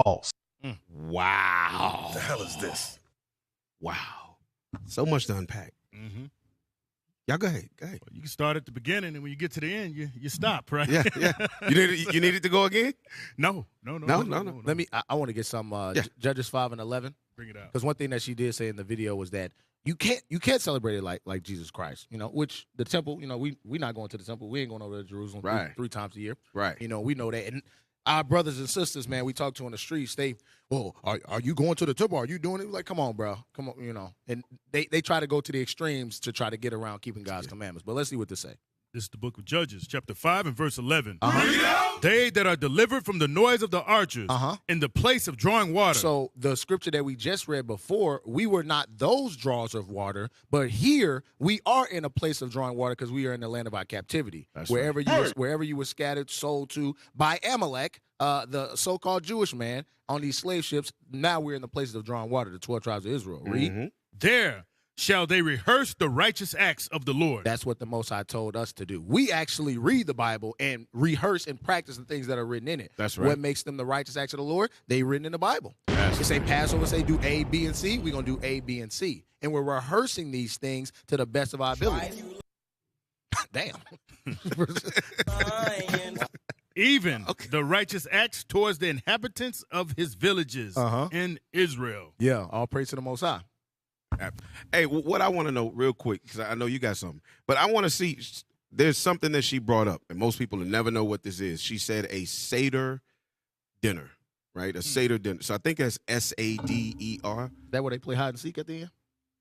False. Wow. What the hell is this? Wow. So much to unpack. Y'all go ahead. Go ahead. You can start at the beginning, and when you get to the end, you stop, right? Yeah. You needed to go again? No. Let me. I want to get some Judges 5 and 11. Bring it out. Because one thing that she did say in the video was that you can't celebrate it like Jesus Christ. You know, which the temple. You know, we not going to the temple. We ain't going over to Jerusalem three times a year. Right. You know, we know that. And our brothers and sisters, man, we talk to on the streets. They, are you going to the temple? Are you doing it? Like, come on, bro. Come on, you know. And they try to go to the extremes to try to get around keeping God's commandments. But let's see what they say. This is the book of Judges, chapter 5 and verse 11. They that are delivered from the noise of the archers in the place of drawing water. So the scripture that we just read before, we were not those drawers of water, but here we are in a place of drawing water because we are in the land of our captivity. That's wherever right. wherever you were scattered, sold to by Amalek, the so-called Jewish man on these slave ships. Now we're in the places of drawing water, the 12 tribes of Israel. Read. There shall they rehearse the righteous acts of the Lord. That's what the Most High told us to do. We actually read the Bible and rehearse and practice the things that are written in it. That's right. What makes them the righteous acts of the Lord? They written in the Bible. They say Passover, say do A, B, and C. We're going to do A, B, and C. And we're rehearsing these things to the best of our ability. Damn. Even the righteous acts towards the inhabitants of his villages in Israel. Yeah, all praise to the Most High. Hey, what I want to know real quick, because I know you got something, but I want to see, there's something that she brought up, and most people will never know what this is. She said a Seder dinner, right? A Seder dinner. So I think that's S-A-D-E-R. Is that where they play hide and seek at the end?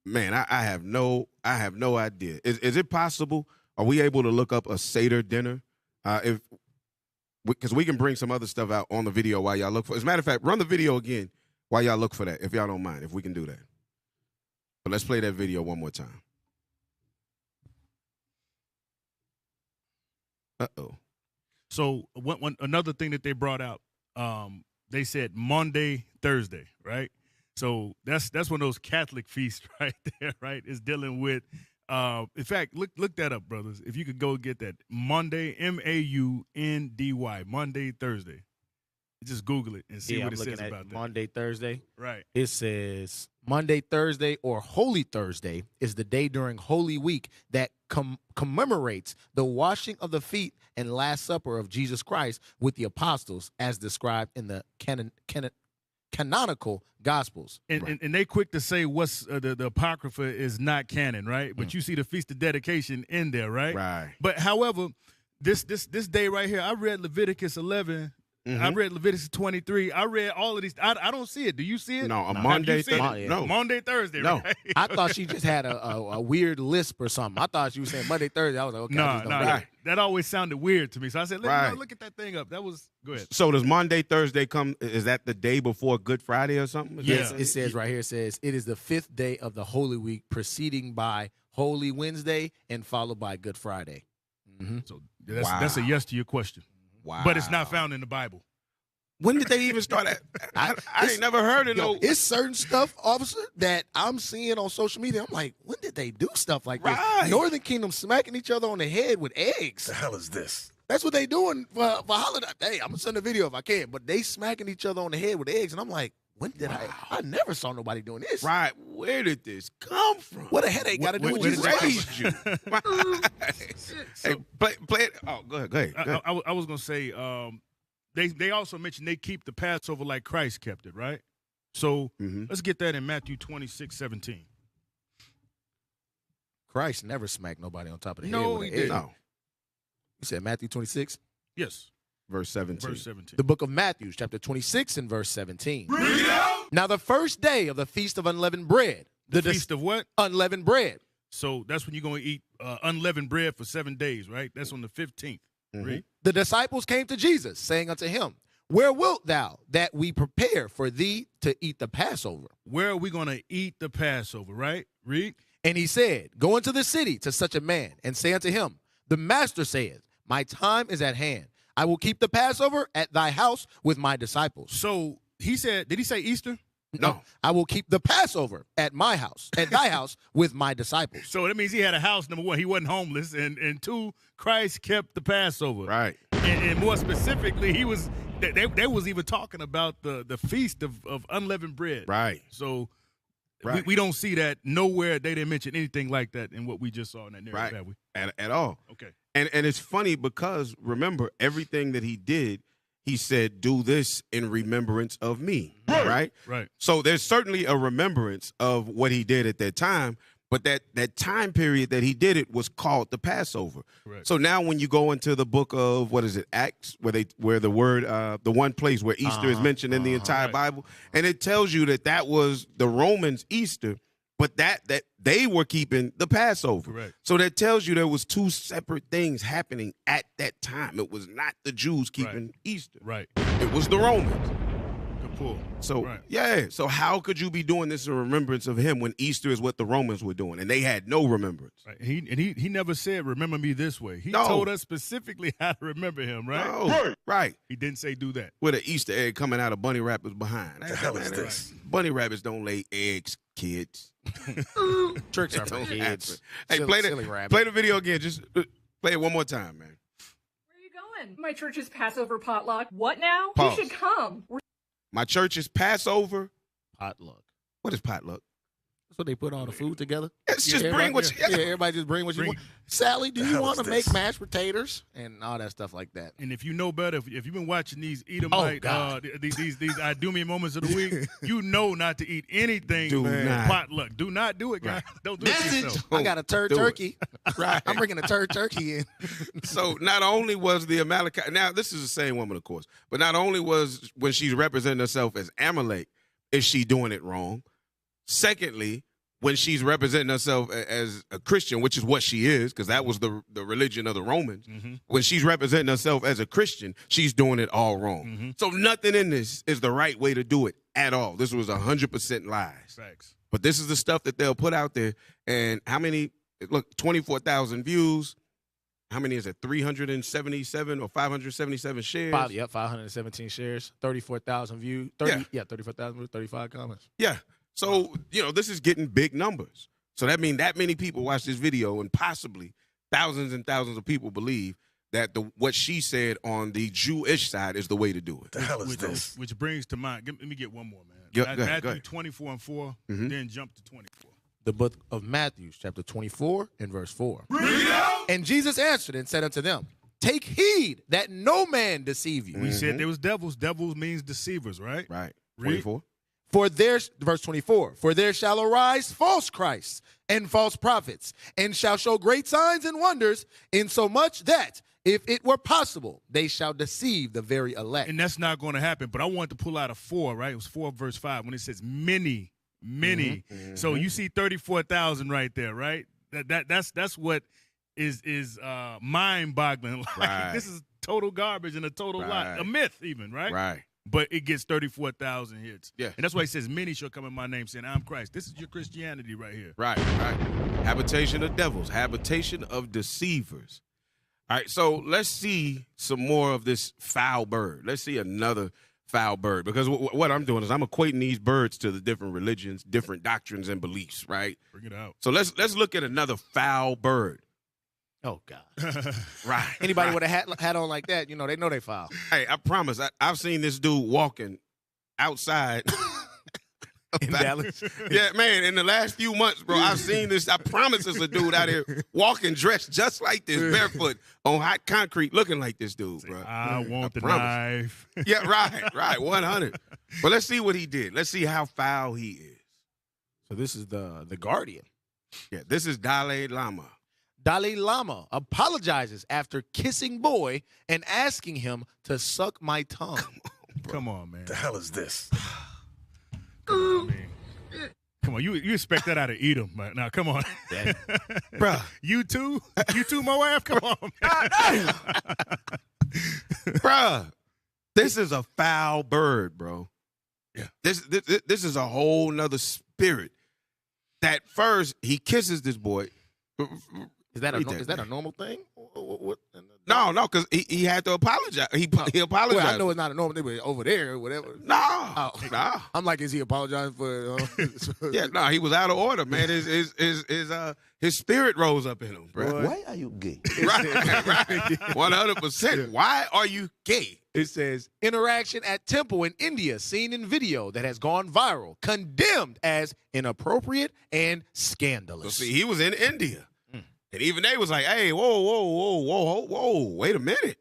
Man, I have no idea. Is it possible? Are we able to look up a Seder dinner? Because we can bring some other stuff out on the video while y'all look for. As a matter of fact, run the video again while y'all look for that, if y'all don't mind, if we can do that. But let's play that video one more time. Uh-oh. So another thing that they brought out, they said Monday, Thursday, right? So that's one of those Catholic feasts right there, right? It's dealing with, in fact, look that up, brothers. If you could go get that. Monday, M-A-U-N-D-Y, Monday, Thursday. Just Google it and see what it says about that. Monday, Thursday. Right. It says Monday, Thursday, or Holy Thursday is the day during Holy Week that commemorates the washing of the feet and Last Supper of Jesus Christ with the apostles as described in the canonical Gospels. And they quick to say what's the Apocrypha is not canon, right? But you see the Feast of Dedication in there, right? Right. But however, this day right here, I read Leviticus 11. I read Leviticus 23. I read all of these. I don't see it. Do you see it? No, Monday, Thursday. No. Monday, Thursday. No. Right? I thought she just had a weird lisp or something. I thought she was saying Monday, Thursday. I was like, okay. No. That always sounded weird to me. So I said, look at that thing up. That was good. So does Monday, Thursday come? Is that the day before Good Friday or something? Yes, it says right here, it says, it is the 5th day of the Holy Week, preceding by Holy Wednesday and followed by Good Friday. So that's a yes to your question. Wow. But it's not found in the Bible. When did they even start that? I ain't never heard of no. It's certain stuff, officer, that I'm seeing on social media. I'm like, when did they do stuff like this? Northern Kingdom smacking each other on the head with eggs. The hell is this? That's what they doing for holiday. Hey, I'm going to send a video if I can. But they smacking each other on the head with eggs. And I'm like, when did I never saw nobody doing this. Right. Where did this come from? What a headache got to do with Jesus raised you. Hey, play it. Oh, go ahead. I was going to say, They also mentioned they keep the Passover like Christ kept it, right? So let's get that in Matthew 26:17. Christ never smacked nobody on top of the head. No, with he an egg. didn't. No. You said Matthew 26? Yes. Verse 17. Verse 17. The book of Matthew, chapter 26 and verse 17. Now the first day of the Feast of Unleavened Bread. The Feast of what? Unleavened Bread. So that's when you're going to eat unleavened bread for 7 days, right? That's on the 15th. Right? The disciples came to Jesus, saying unto him, where wilt thou that we prepare for thee to eat the Passover? Where are we going to eat the Passover, right? Read. And he said, go into the city to such a man, and say unto him, the master saith, my time is at hand. I will keep the Passover at thy house with my disciples. So he said, did he say Easter? No. I will keep the Passover at my house, at thy house with my disciples. So that means he had a house, number one, he wasn't homeless, and two, Christ kept the Passover. Right. And more specifically, they was even talking about the feast of unleavened bread. Right. So we don't see that nowhere. They didn't mention anything like that in what we just saw in that narrative, have we? At all. Okay. And it's funny because, remember, everything that he did, he said, do this in remembrance of me, right? Right. So there's certainly a remembrance of what he did at that time, but that time period that he did it was called the Passover. Correct. So now when you go into the book of, Acts, where the word, the one place where Easter is mentioned in the entire Bible, and it tells you that was the Romans' Easter, but that they were keeping the Passover. Correct. So that tells you there was two separate things happening at that time. It was not the Jews keeping Easter. Right. It was the Romans. Good pull. So, right. yeah. So how could you be doing this in remembrance of him when Easter is what the Romans were doing? And they had no remembrance. Right. He never said, remember me this way. He told us specifically how to remember him, right? No. Right. He didn't say do that. With an Easter egg coming out of bunny rabbits behind. What the hell is this? Bunny rabbits don't lay eggs. kids. Tricks are for kids. Hey, play the video again. Just play it one more time, man. Where are you going? My church's Passover potluck. What now? Pause. You should come. My church's Passover potluck. What is potluck? That's what they put all the food together. It's just bring what you. Yeah, everybody just bring what you want. Sally, do you want to make mashed potatoes and all that stuff like that? And if you know better, if you've been watching these Edomite, these I do me moments of the week, you know not to eat anything potluck. Do not do it, guys. Don't do it yourself. I got a turd turkey. Right. I'm bringing a turd turkey in. So not only was the Amalekite, now this is the same woman, of course, but not only was when she's representing herself as Amalek, is she doing it wrong? Secondly, when she's representing herself as a Christian, which is what she is, because that was the religion of the Romans, when she's representing herself as a Christian, she's doing it all wrong. So nothing in this is the right way to do it at all. This was 100% lies. Facts. But this is the stuff that they'll put out there. And how many, look, 24,000 views. How many is it? 377 or 577 shares? 517 shares, 34,000 views. 34,000 views, 35 comments. Yeah. So, this is getting big numbers. So that means that many people watch this video and possibly thousands and thousands of people believe that what she said on the Jewish side is the way to do it. The hell is this? Which brings to mind, let me get one more, man. Go ahead. Matthew 24 and 4, then jump to 24. The book of Matthew, chapter 24 and verse 4. And Jesus answered and said unto them, take heed that no man deceive you. We said there was devils. Devils means deceivers, right? Right. Read. 24. Verse 24, for there shall arise false Christs and false prophets, and shall show great signs and wonders, insomuch that, if it were possible, they shall deceive the very elect. And that's not going to happen. But I wanted to pull out a 4, right? It was 4 verse 5 when it says many. So you see 34,000 right there, right? That's what is mind-boggling. Like, right. This is total garbage and a total lie, a myth even, right? Right. But it gets 34,000 hits. Yeah. And that's why he says, many shall come in my name saying, I'm Christ. This is your Christianity right here. Right. Habitation of devils, habitation of deceivers. All right, so let's see some more of this foul bird. Let's see another foul bird, because what I'm doing is I'm equating these birds to the different religions, different doctrines and beliefs, right? Bring it out. So let's look at another foul bird. Oh, God. Right. Anybody with a hat on like that, they know they foul. Hey, I promise, I've seen this dude walking outside. In Dallas? Yeah, man, in the last few months, bro, I've seen this. I promise there's a dude out here walking dressed just like this, barefoot, on hot concrete, looking like this dude, bro. I want the knife. Yeah, right, 100. But let's see what he did. Let's see how foul he is. So this is the Guardian. Yeah, this is Dalai Lama. Dalai Lama apologizes after kissing boy and asking him to suck my tongue. Come on, man. The hell is this? Come on, you expect that out of Edom, man. Now, come on. Bruh. You too, Moab? Come on, man. Bruh, this is a foul bird, bro. Yeah. This is a whole nother spirit. That first, he kisses this boy. Is that a normal thing? What? No, because he had to apologize. He apologized. Well, I know it's not a normal thing, but over there, whatever. No. I'm like, is he apologizing for? Yeah, no, he was out of order, man. His spirit rose up in him, bro. Why are you gay? Right, 100%. Why are you gay? It says, interaction at temple in India seen in video that has gone viral, condemned as inappropriate and scandalous. So see, he was in India. And even they was like, hey, whoa, wait a minute.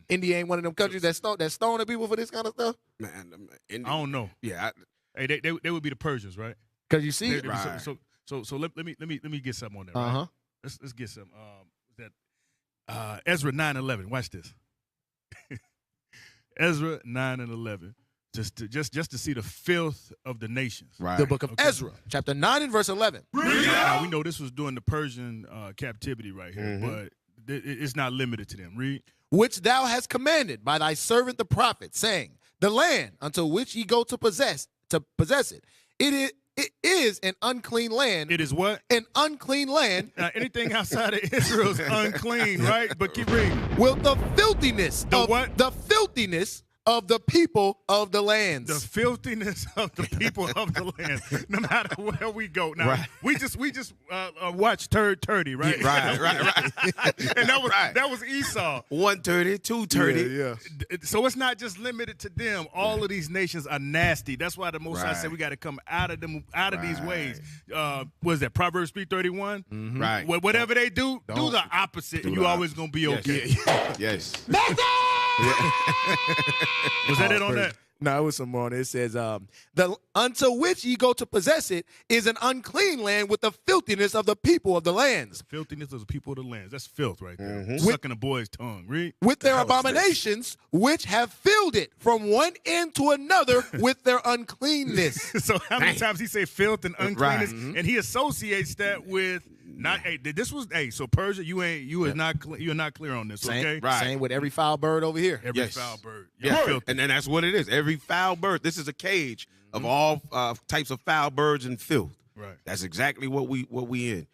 India ain't one of them countries that's stoning people for this kind of stuff? Man, I don't know. Yeah. Hey, they would be the Persians, right? Because you see it. Right. So let me get something on that. Uh-huh. Right? Let's get some. Ezra 9:11. Watch this. Ezra 9 and 11. Just to see the filth of the nations. Right. The book of Ezra, chapter 9 and verse 11. Now, we know this was during the Persian captivity right here, but it's not limited to them. Read. Which thou hast commanded by thy servant the prophet, saying, the land unto which ye go to possess it, it is an unclean land. It is what? An unclean land. Now, anything outside of Israel is unclean, right? But keep reading. Will the filthiness The what? The filthiness of the people of the lands. The filthiness of the people of the land. No matter where we go. Now, we just watched Turd Turdy, right? Yeah, right. And that was Esau. 130, 230. Yeah. So it's not just limited to them. All of these nations are nasty. That's why the Most High said we got to come out of them, out of these ways. What is that? Proverbs 3:31. Mm-hmm. Right. Whatever they do the opposite, and you always gonna be okay. Yes. Was that it on that? No, it was some more on it. It says, unto which ye go to possess it is an unclean land with the filthiness of the people of the lands. Filthiness of the people of the lands. That's filth right there. Mm-hmm. Sucking a boy's tongue. Read. With their abominations, which have filled it from one end to another with their uncleanness. So how many times he say filth and uncleanness, and he associates that with not. So Persia, you're not clear on this. Same, okay, Same with every foul bird over here. Every foul bird. Yeah, and then that's what it is. Every foul bird. This is a cage of all types of foul birds and filth. Right. That's exactly what we in.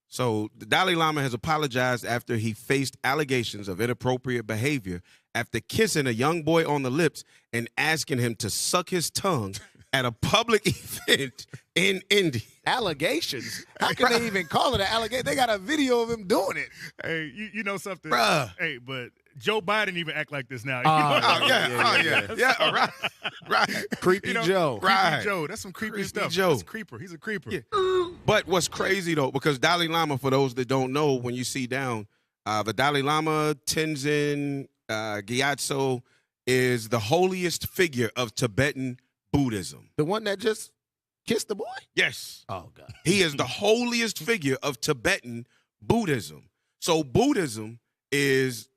So the Dalai Lama has apologized after he faced allegations of inappropriate behavior after kissing a young boy on the lips and asking him to suck his tongue at a public event in India. Allegations? How can they even call it an allegation? They got a video of him doing it. Hey, you know something? Bruh. Hey, but Joe Biden even act like this now. Right. Creepy Joe. Creepy Joe. That's some creepy stuff. Joe. That's creeper. He's a creeper. Yeah. But what's crazy, though, because Dalai Lama, for those that don't know, when you see down, the Dalai Lama, Tenzin Gyatso, is the holiest figure of Tibetan Buddhism. The one that just kissed the boy? Yes. Oh, God. He is the holiest figure of Tibetan Buddhism. So Buddhism is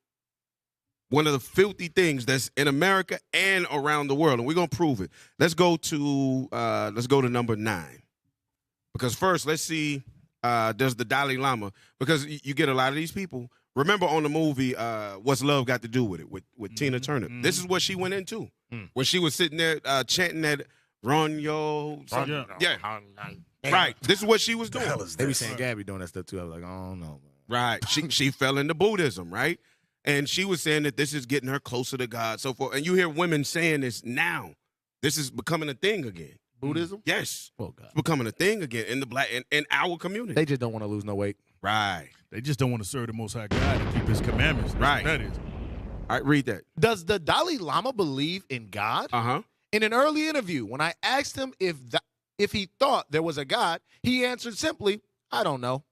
one of the filthy things that's in America and around the world, and we're gonna prove it. Let's go to number 9, because first let's see does the Dalai Lama, because you get a lot of these people. Remember on the movie What's Love Got to Do with It with Tina Turner? This is what she went into when she was sitting there chanting that Ronyo. Yeah. Right. This is what she was doing. They be saying Gabby doing that stuff too. I was like, oh no. Right. She fell into Buddhism, right? And she was saying that this is getting her closer to God, so forth. And you hear women saying this now. This is becoming a thing again. Buddhism? Yes. Oh, God. It's becoming a thing again in the black in our community. They just don't want to lose no weight. Right. They just don't want to serve the Most High God and keep His commandments. That's Right. what that is. All right, read that. Does the Dalai Lama believe in God? Uh-huh. In an early interview, when I asked him if he thought there was a God, he answered simply, I don't know.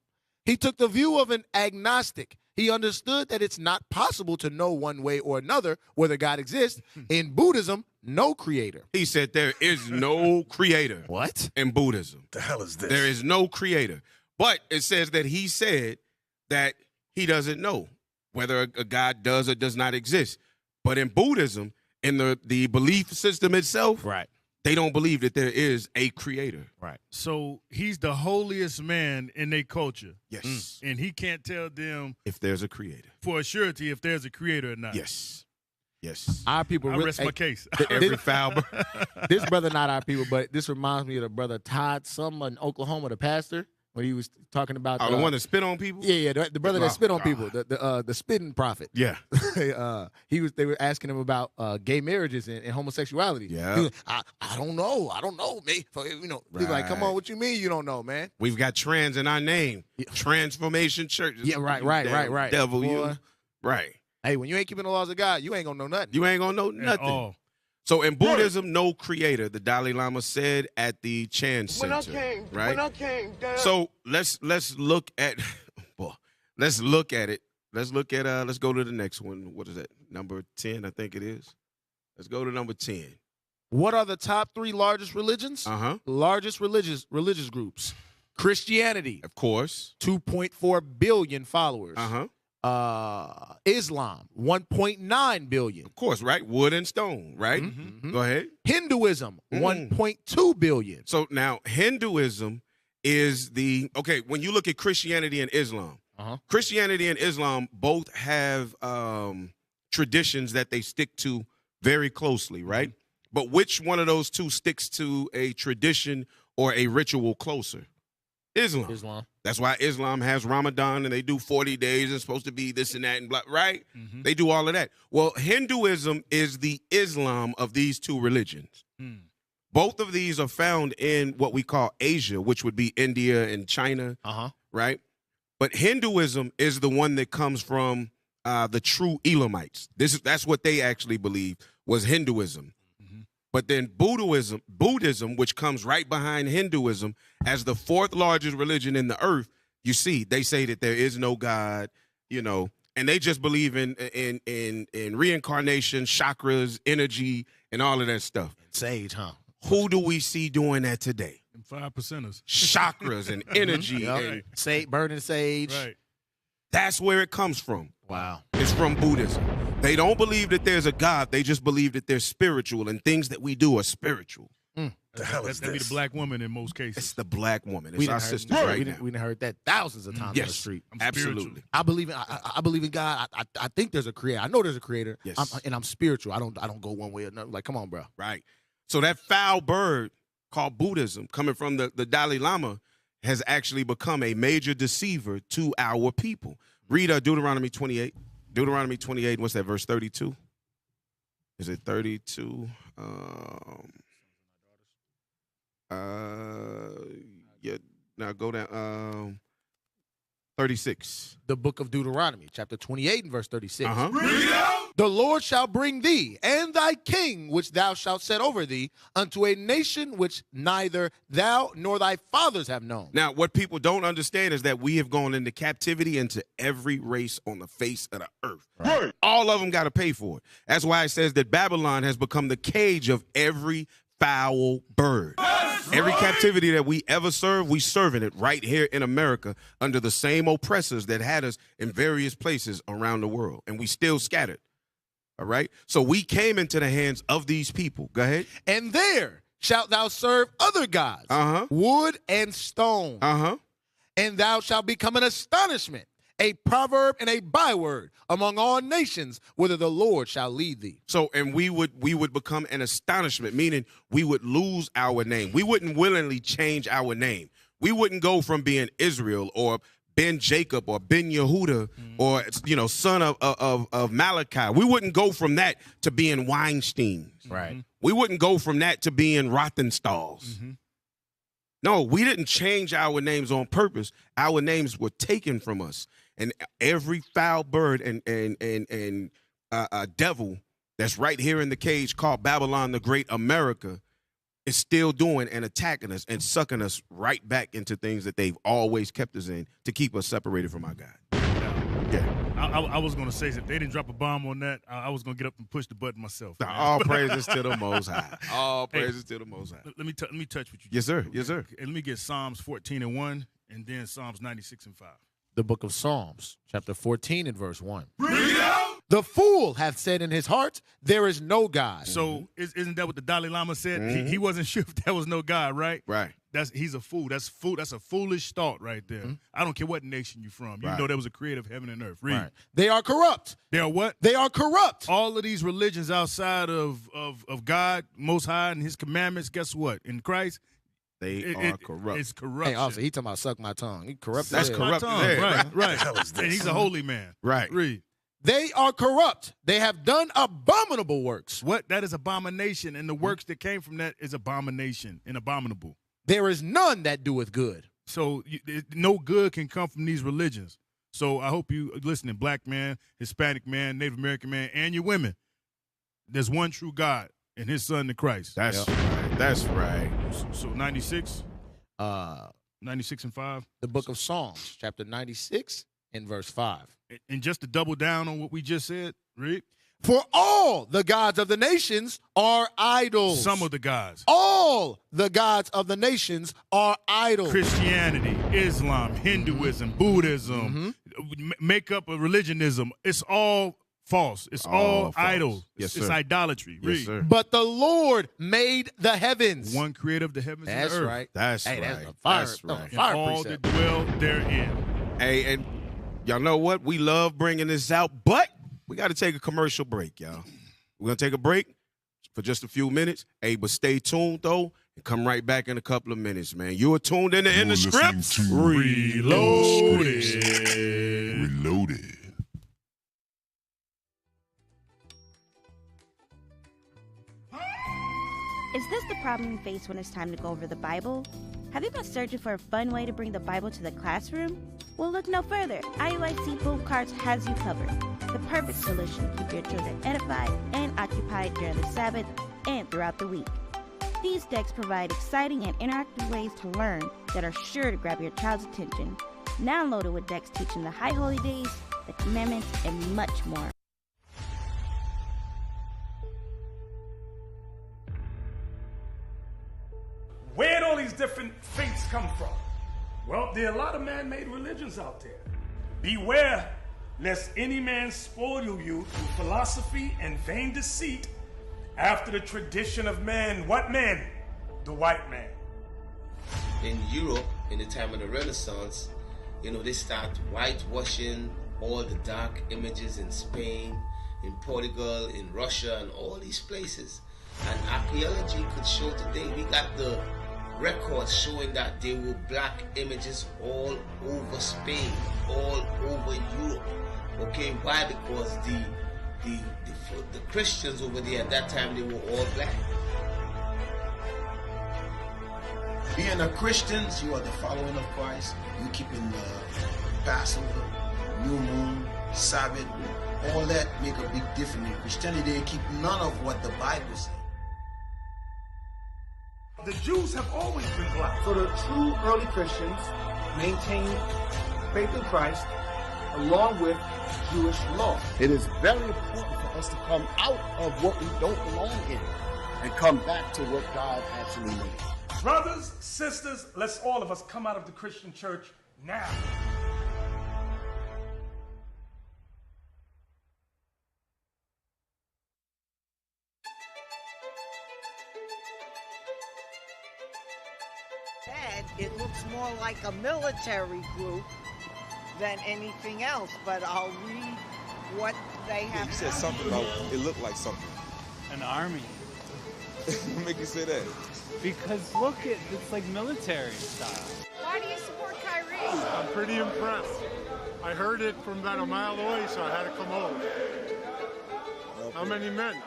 He took the view of an agnostic. He understood that it's not possible to know one way or another whether God exists. In Buddhism, no creator. He said there is no creator. What? In Buddhism. The hell is this? There is no creator. But it says that he said that he doesn't know whether a God does or does not exist. But in Buddhism, in the belief system itself, right, they don't believe that there is a creator. Right. So he's the holiest man in their culture. Yes. And he can't tell them if there's a creator. For a surety if there's a creator or not. Yes. Yes. Our people I rest my case. Every foul. This brother, not our people, but this reminds me of the brother Todd, some in Oklahoma, the pastor, when he was talking about the one that spit on people. Yeah, the brother that spit on people, the spitting prophet. Yeah. They were asking him about gay marriages and homosexuality. Yeah. He was, I don't know, me. He's like, come on, what you mean you don't know, man? We've got trans in our name. Transformation Church. Yeah, right. Devil, boy. you. Right. Hey, when you ain't keeping the laws of God, you ain't gonna know nothing. You ain't gonna know nothing. So in Buddhism, no creator, the Dalai Lama said at the Chan Center. Right? When I came down. So let's look at let's look at it. Let's go to the next one. What is that? Number 10, I think it is. Let's go to number 10. What are the top 3 largest religions? Largest religious groups. Christianity. Of course. 2.4 billion followers. Islam, 1.9 billion. Of course, right? Wood and stone, right? Go ahead. Hinduism, 1.2 billion. So now Hinduism is when you look at Christianity and Islam, Christianity and Islam both have traditions that they stick to very closely, right? But which one of those two sticks to a tradition or a ritual closer? Islam. That's why Islam has Ramadan and they do 40 days and supposed to be this and that and blah, right? Mm-hmm. They do all of that. Well, Hinduism is the Islam of these two religions. Both of these are found in what we call Asia, which would be India and China, right? But Hinduism is the one that comes from the true Elamites. That's what they actually believe was Hinduism. But then Buddhism, which comes right behind Hinduism as the fourth largest religion in the earth, you see, they say that there is no God, you know, and they just believe in reincarnation, chakras, energy, and all of that stuff. Sage, huh? Who do we see doing that today? 5%ers. Chakras and energy. and burning sage. Right. That's where it comes from. Wow. It's from Buddhism. They don't believe that there's a God. They just believe that they're spiritual and things that we do are spiritual. The hell is that? That'd be the black woman in most cases. It's the black woman. It's our sisters right now. We heard that thousands of times on the street. Absolutely. I believe in God. I think there's a creator. I know there's a creator. Yes. And I'm spiritual. I don't go one way or another. Like, come on, bro. Right. So that foul bird called Buddhism, coming from the Dalai Lama, has actually become a major deceiver to our people. Read Deuteronomy 28. Deuteronomy 28, what's that, verse 32? Is it 32? Yeah, now go down. 36. The book of Deuteronomy, chapter 28 and verse 36. The Lord shall bring thee and thy king, which thou shalt set over thee, unto a nation which neither thou nor thy fathers have known. Now, what people don't understand is that we have gone into captivity into every race on the face of the earth. Right. All of them got to pay for it. That's why it says that Babylon has become the cage of every foul bird. Every captivity that we ever serve, we serving it right here in America under the same oppressors that had us in various places around the world, and we still scattered. All right? So we came into the hands of these people. Go ahead. And there shalt thou serve other gods, wood and stone. And thou shalt become an astonishment, a proverb and a byword among all nations, whither the Lord shall lead thee. So, and we would become an astonishment, meaning we would lose our name. We wouldn't willingly change our name. We wouldn't go from being Israel or Ben Jacob or Ben Yehuda or, you know, son of Malachi. We wouldn't go from that to being Weinstein. Right. We wouldn't go from that to being Rothenstalls. No, we didn't change our names on purpose. Our names were taken from us. And every foul bird and devil that's right here in the cage called Babylon the Great America is still doing and attacking us and sucking us right back into things that they've always kept us in to keep us separated from our God. Yeah. I was going to say, if they didn't drop a bomb on that, I was going to get up and push the button myself. All praises to the Most High. All praises to the Most High. Let me touch with you. Yes, sir. Yes, sir. And let me get Psalms 14 and 1, and then Psalms 96 and 5. The book of Psalms, chapter 14 and verse 1. The fool hath said in his heart, there is no God. So isn't that what the Dalai Lama said? He wasn't sure if there was no God, right? Right. He's a fool. That's a foolish thought right there. I don't care what nation you're from. You know there was a creator of heaven and earth. Read. Right. They are corrupt. They are what? They are corrupt. All of these religions outside of God, Most High, and his commandments, guess what? In Christ, they are corrupt. It's corruption. Hey, also, he talking about suck my tongue. He corrupt. That's corrupt. Right. And he's a holy man. Right. Read. They are corrupt. They have done abominable works. What? That is abomination, and the works that came from that is abomination and abominable. There is none that doeth good. So no good can come from these religions. So I hope you listening, black man, Hispanic man, Native American man, and your women. There's one true God and his son, the Christ. That's right. That's right. So 96? 96 and 5? The book of Psalms, chapter 96 and verse 5. And just to double down on what we just said, read. For all the gods of the nations are idols. Some of the gods. All the gods of the nations are idols. Christianity, Islam, Hinduism, Buddhism, make up a religionism. It's all false. It's all idols. Yes, it's sir. idolatry. Yes, sir. But the Lord made the heavens. One creator of the heavens and That's the earth. right. That's hey, right. That's a fire. That's right. And all that dwell therein. Hey, and y'all know what? We love bringing this out, but we got to take a commercial break, y'all. We're going to take a break for just a few minutes. Hey, but stay tuned, though. and come right back in a couple of minutes, man. You are tuned in to In the Scripts. Reloaded. Reloaded. Is this the problem you face when it's time to go over the Bible? Have you been searching for a fun way to bring the Bible to the classroom? Well, look no further. IUIC Boom Cards has you covered. The perfect solution to keep your children edified and occupied during the Sabbath and throughout the week. These decks provide exciting and interactive ways to learn that are sure to grab your child's attention. Now loaded with decks teaching the High Holy Days, the Commandments, and much more. Where'd all these different faiths come from? Well, there are a lot of man-made religions out there. Beware lest any man spoil you through philosophy and vain deceit after the tradition of man. What man? The white man. In Europe, in the time of the Renaissance, they start whitewashing all the dark images in Spain, in Portugal, in Russia, and all these places. And archaeology could show today, we got the records showing that there were black images all over Spain, all over Europe. Okay, why? Because the Christians over there at that time, they were all black. Being a Christian, you are the following of Christ. You keeping the Passover, New Moon, Sabbath, all that make a big difference. In Christianity, they keep none of what the Bible says. The Jews have always been black. So the true early Christians maintained faith in Christ along with Jewish law. It is very important for us to come out of what we don't belong in and come back to what God actually made. Brothers, sisters, let's all of us come out of the Christian church now. It looks more like a military group than anything else, but I'll read what they have. You said something about it looked like something. An army. What make you say that? Because look, it's like military style. Why do you support Kyrie? I'm pretty impressed. I heard it from about a mile away, so I had to come over. Okay. How many men?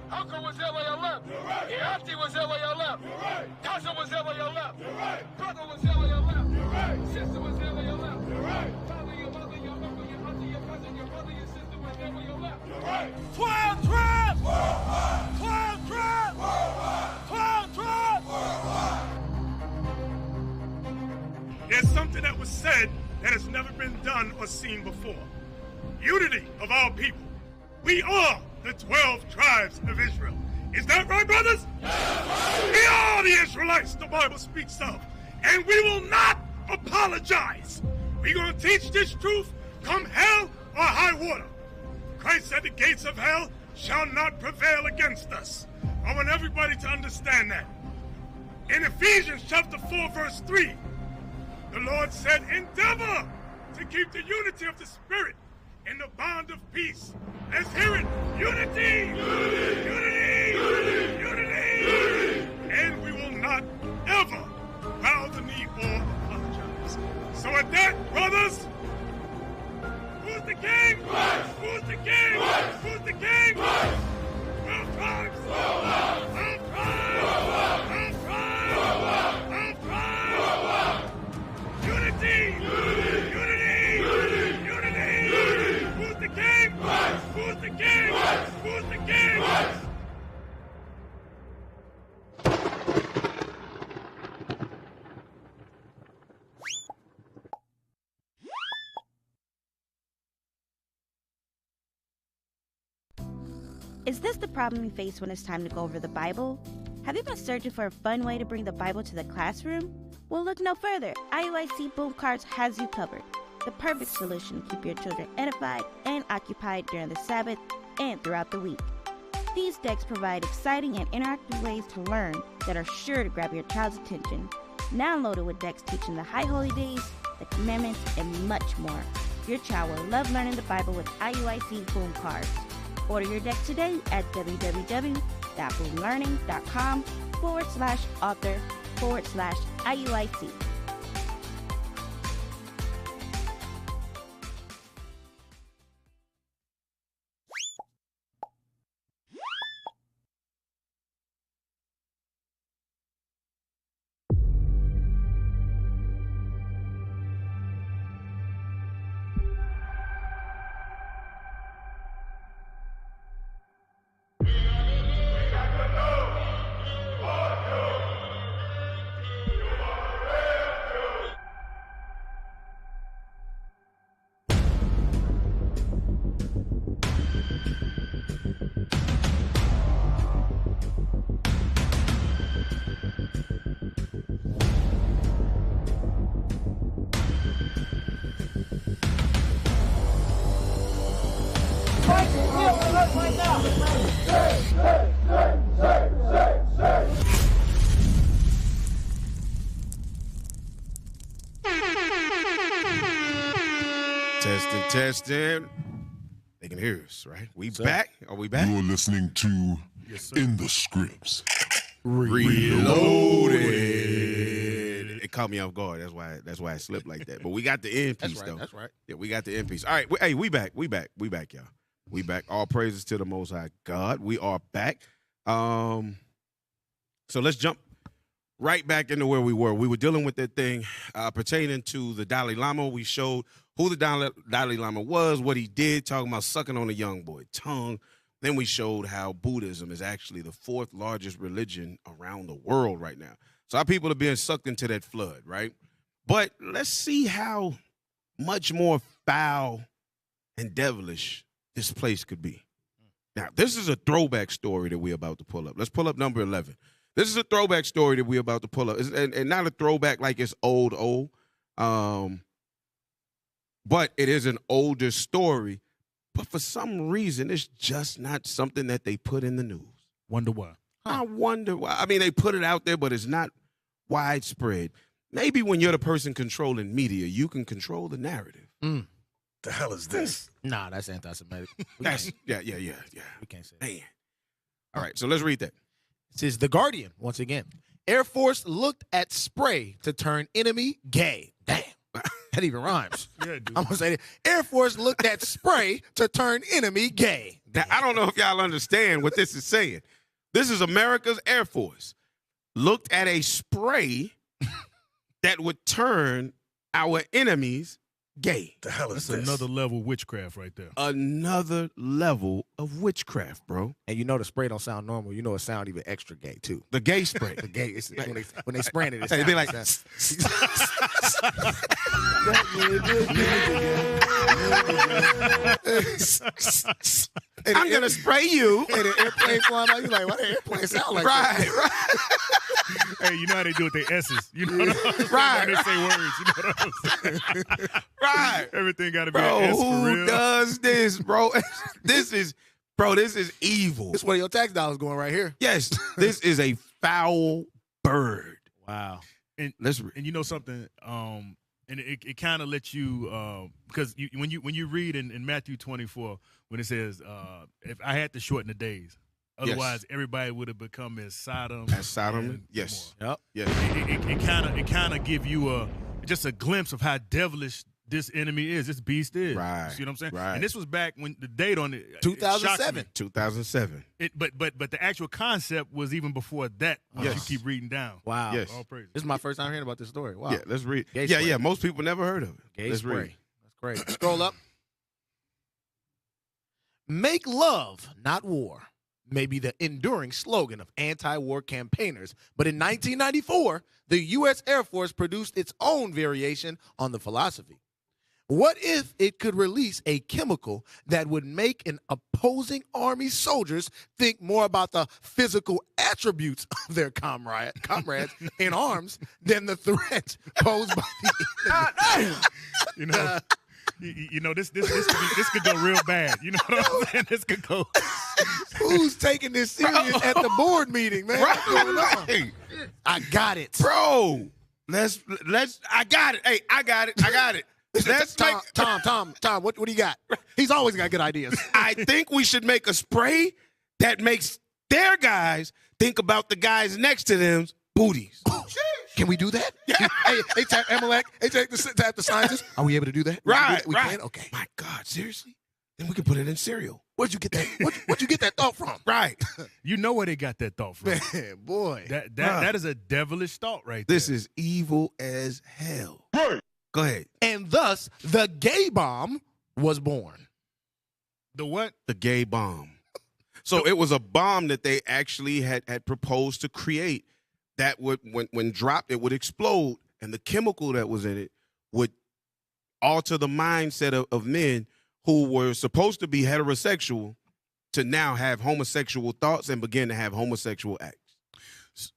Uncle was there where you left. Your auntie was there where you left. Cousin was there where you left. Brother was there where you left. Sister was there where you left. Father, your mother, your uncle, your auntie, your cousin, your brother, your sister was there where you left. 12 tribes! 12 tribes! 12 tribes! There's something that was said that has never been done or seen before. Unity of our people. We are the 12 tribes of Israel. Is that right, brothers? Yes, we are the Israelites the Bible speaks of, and we will not apologize. We're going to teach this truth come hell or high water. Christ said the gates of hell shall not prevail against us. I want everybody to understand that. In Ephesians chapter 4, verse 3, the Lord said, endeavor to keep the unity of the Spirit in the bond of peace. Let's hear it. Unity! Unity! Unity! Unity! Unity! And we will not ever bow the knee or apologize. So at that, brothers, who's the king? Christ. Who's the king? Christ. Who's the king? Christ. 12 tribes! 12 tribes! 12 tribes! 12 tribes! Unity! Unity! Unity! Unity! Unity! Who's the king? Christ. Who's the king? Christ. Who's the king? Christ. Is this the problem you face when it's time to go over the Bible? Have you been searching for a fun way to bring the Bible to the classroom? Well, look no further. IUIC Boom Cards has you covered. The perfect solution to keep your children edified and occupied during the Sabbath and throughout the week. These decks provide exciting and interactive ways to learn that are sure to grab your child's attention. Now loaded with decks teaching the High Holy Days, the Commandments, and much more. Your child will love learning the Bible with IUIC Boom Cards. Order your deck today at www.boomlearning.com/author/IUIC. Testing. They can hear us, right? We back? Are we back? You're listening to In the Scripts. Reloaded. It caught me off guard. That's why I slipped like that. But we got the end piece, though. That's right. Yeah, we got the end piece. All right. Hey, we back, y'all. We back. All praises to the Most High God. We are back. So let's jump right back into where we were. We were dealing with that thing pertaining to the Dalai Lama. We showed who the Dalai Lama was, what he did, talking about sucking on a young boy's tongue. Then we showed how Buddhism is actually the 4th largest religion around the world right now. So our people are being sucked into that flood, right? But let's see how much more foul and devilish this place could be. Now, this is a throwback story that we're about to pull up. Let's pull up number 11. This is a throwback story that we're about to pull up. And not a throwback like it's old. But it is an older story. But for some reason, it's just not something that they put in the news. Wonder why? I wonder why. I mean, they put it out there, but it's not widespread. Maybe when you're the person controlling media, you can control the narrative. The hell is this? Nah, that's anti-Semitic. Yeah. We can't say that. Man. All right, so let's read that. It says, The Guardian, once again. Air Force looked at spray to turn enemy gay. Damn. That even rhymes. Yeah, dude. I'm going to say that. Air Force looked at spray to turn enemy gay. Now, I don't know if y'all understand what this is saying. This is America's Air Force. Looked at a spray that would turn our enemies gay. The hell is That's this? another level witchcraft right there. Another level of witchcraft, bro. And you know the spray don't sound normal. You know it sound even extra gay, too. The gay spray. The gay, it's, when they spraying it, Hey, they like, I'm going to spray you. And the airplane flying out, you like, why the airplane sound like that? Right. Hey, you know how they do with their S's. You know what I'm saying? Right. When they say words, you know what I'm saying? Right. Everything got to be Bro, an S for who real. does this, bro? This is evil. This is where your tax dollars going right here. Yes, this is a foul bird. Wow. And you know something, and it kind of lets you because when you read in Matthew 24 when it says if I had to shorten the days, otherwise everybody would have become as Sodom. As Sodom, yes, yep, yes. It kind of give you just a glimpse of how devilish this enemy is, this beast is. Right. You see what I'm saying? Right. And this was back when the date on it 2007. 2007. But the actual concept was even before that. Yes. You keep reading down. Wow. Yes. All praise. This is my first time hearing about this story. Wow. Yeah, let's read. Gay Yeah, spray. yeah. Most people never heard of it. Gay let's spray. read. That's great. Scroll up. Make love, not war, may be the enduring slogan of anti-war campaigners. But in 1994, the U.S. Air Force produced its own variation on the philosophy. What if it could release a chemical that would make an opposing army soldiers think more about the physical attributes of their comrades in arms than the threat posed by the enemy? You know, this could go real bad. You know what I'm saying? This could go. Who's taking this serious at the board meeting, man? What's going on? I got it, bro. Let's. I got it. Hey, I got it. Let's Tom. What do you got? He's always got good ideas. I think we should make a spray that makes their guys think about the guys next to them's booties. Can we do that? Yeah. Hey, tap Amalek. Hey, tap the scientists. Are we able to do that? Right. We right. can? Okay. My God, seriously? Then we can put it in cereal. Where'd you get that? Where'd you get that thought from? Right. You know where they got that thought from. Man, boy. That is a devilish thought right there. This is evil as hell. Right. Go ahead. And thus, the gay bomb was born. The what? The gay bomb. So it was a bomb that they actually had proposed to create that would, when dropped, it would explode, and the chemical that was in it would alter the mindset of men who were supposed to be heterosexual to now have homosexual thoughts and begin to have homosexual acts.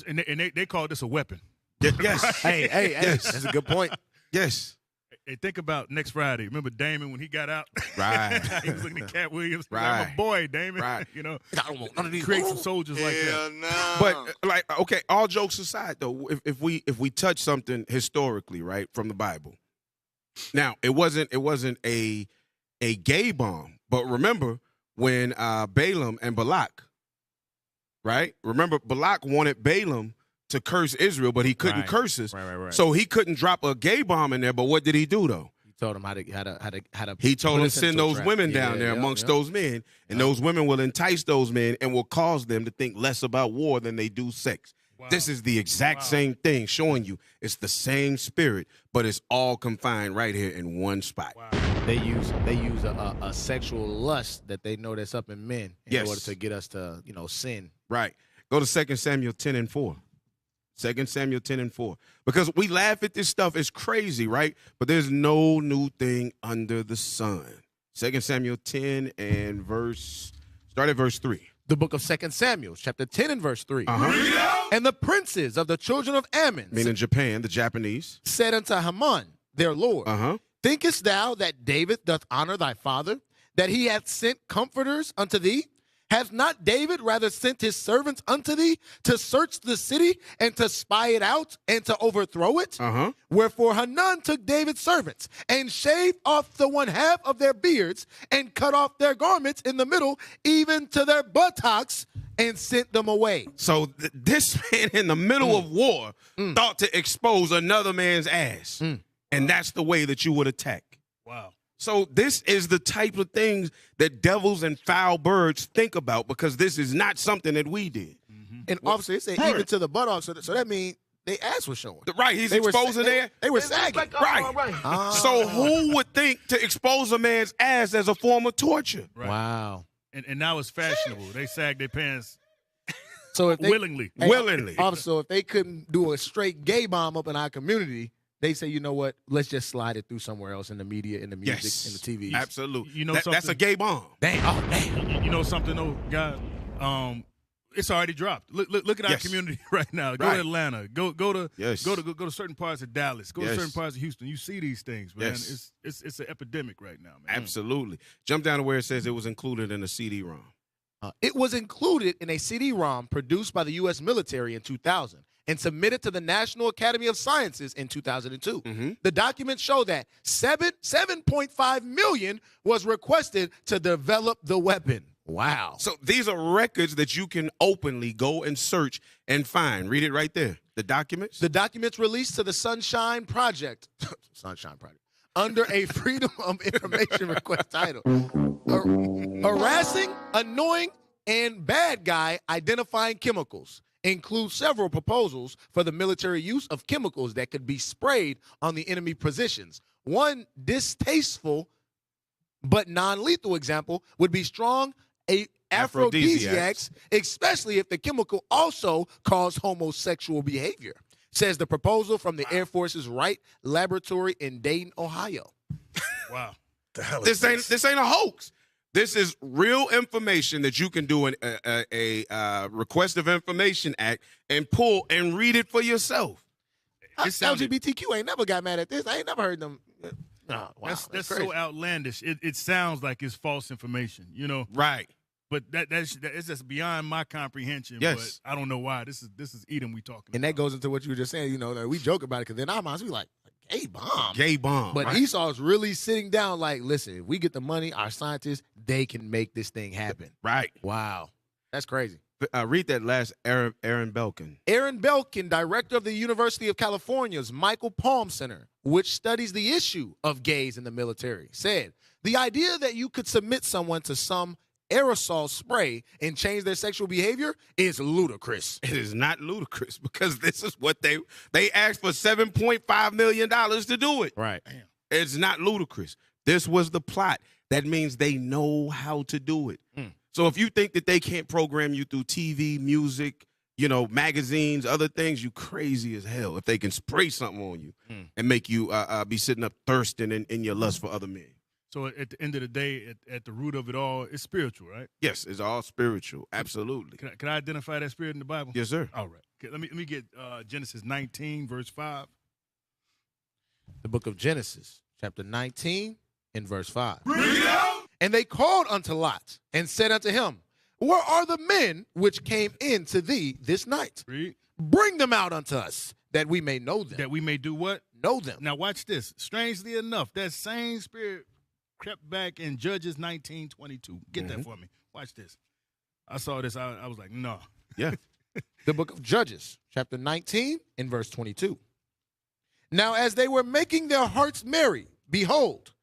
And they call this a weapon. Yes. Hey, yes. That's a good point. Yes. Hey, think about next Friday. Remember Damon when he got out? Right. He was looking at Cat Williams. Right. I'm a boy, Damon. Right. You know, I don't want none of these. Create some soldiers like that. No. But like, okay, all jokes aside, though, if we touch something historically, right, from the Bible. Now, it wasn't a gay bomb, but remember when Balaam and Balak, right? Remember Balak wanted Balaam to curse Israel, but he couldn't curse us. Right. So he couldn't drop a gay bomb in there. But what did he do though? He told him how to. He told him to send into a those trap. women down there amongst those men, and those women will entice those men and will cause them to think less about war than they do sex. Wow. This is the exact same thing, showing you it's the same spirit, but it's all confined right here in one spot. Wow. They use a sexual lust that they know that's up in men in order to get us to sin. Right. Go to 2 Samuel 10:4. 2 Samuel 10:4. Because we laugh at this stuff. It's crazy, right? But there's no new thing under the sun. 2 Samuel 10 and start at verse 3. The book of 2 Samuel, chapter 10 and verse 3. Uh-huh. And the princes of the children of Ammon, meaning Japan, the Japanese, said unto Haman, their lord, thinkest thou that David doth honor thy father, that he hath sent comforters unto thee? Hath not David rather sent his servants unto thee to search the city and to spy it out and to overthrow it? Wherefore Hanun took David's servants and shaved off the one half of their beards and cut off their garments in the middle, even to their buttocks, and sent them away. So this man in the middle of war thought to expose another man's ass. And that's the way that you would attack. Wow. So this is the type of things that devils and foul birds think about, because this is not something that we did. And obviously, it said even to the buttocks, so that means they ass was showing. Right, he's exposing there. They were sagging. Right. So who would think to expose a man's ass as a form of torture? Right. Wow. And now it's fashionable. They sag their pants so if they, willingly. Willingly. Also, if they couldn't do a straight gay bomb up in our community, they say, you know what? Let's just slide it through somewhere else in the media, in the music, in the TV. Absolutely. You know that's a gay bomb. Damn. You know something, though, guys? It's already dropped. Look at our community right now. Go to Atlanta. Go to certain parts of Dallas. Go to certain parts of Houston. You see these things, man. It's an epidemic right now, man. Absolutely. Jump down to where it says it was included in a CD-ROM. It was included in a CD-ROM produced by the U.S. military in 2000. And submitted to the National Academy of Sciences in 2002. The documents show that $7.5 million was requested to develop the weapon. Wow. So these are records that you can openly go and search and find. Read it right there. The documents? The documents released to the Sunshine Project. Under a Freedom of Information request title. Harassing, annoying, and bad guy identifying chemicals. Include several proposals for the military use of chemicals that could be sprayed on the enemy positions. One distasteful but non-lethal example would be strong aphrodisiacs, especially if the chemical also caused homosexual behavior, says the proposal from the Air Force's Wright Laboratory in Dayton, Ohio. Wow. This ain't a hoax. This is real information that you can do a Request of Information Act and pull and read it for yourself. LGBTQ ain't never got mad at this. I ain't never heard them. Oh, wow. That's crazy. so outlandish. It sounds like it's false information, you know? Right. But that's just beyond my comprehension. Yes. But I don't know why. This is Edom we talking And about. that goes into what you were just saying, you know, that we joke about it because in our minds, we like, gay bomb. Gay bomb. But right? Esau's really sitting down like, listen, if we get the money, our scientists, they can make this thing happen. Right. Wow. That's crazy. Read that last Aaron Belkin. Aaron Belkin, director of the University of California's Michael Palm Center, which studies the issue of gays in the military, said, the idea that you could submit someone to some aerosol spray and change their sexual behavior is ludicrous. It is not ludicrous because this is what they asked for $7.5 million to do it. Right. Damn. It's not ludicrous. This was the plot. That means they know how to do it. So if you think that they can't program you through TV, music, you know, magazines, other things, you crazy as hell. If they can spray something on you and make you be sitting up thirsting in your lust for other men. So at the end of the day, at the root of it all, it's spiritual, right? Yes, it's all spiritual. Absolutely. Can I identify that spirit in the Bible? Yes, sir. All right. Okay, let me get Genesis 19, verse 5. The book of Genesis, chapter 19, and verse 5. Bring it out! And they called unto Lot and said unto him, where are the men which came in to thee this night? Read. Bring them out unto us, that we may know them. That we may do what? Know them. Now watch this. Strangely enough, that same spirit crept back in Judges 19:22. Get that for me. Watch this. I saw this. I was like, no. Yeah. The book of Judges, chapter 19, and verse 22. Now as they were making their hearts merry, behold,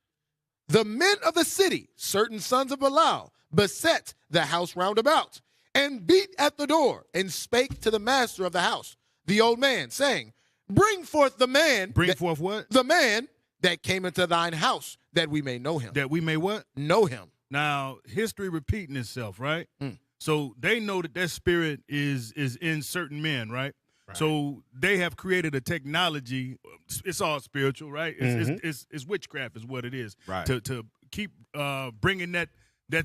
the men of the city, certain sons of Belial, beset the house round about, and beat at the door, and spake to the master of the house, the old man, saying, bring forth the man. Bring forth what? The man that came into thine house, that we may know him. That we may what? Know him. Now, history repeating itself, right? So they know that spirit is in certain men, right? So they have created a technology. It's all spiritual, right? It's witchcraft is what it is. Right. To keep bringing that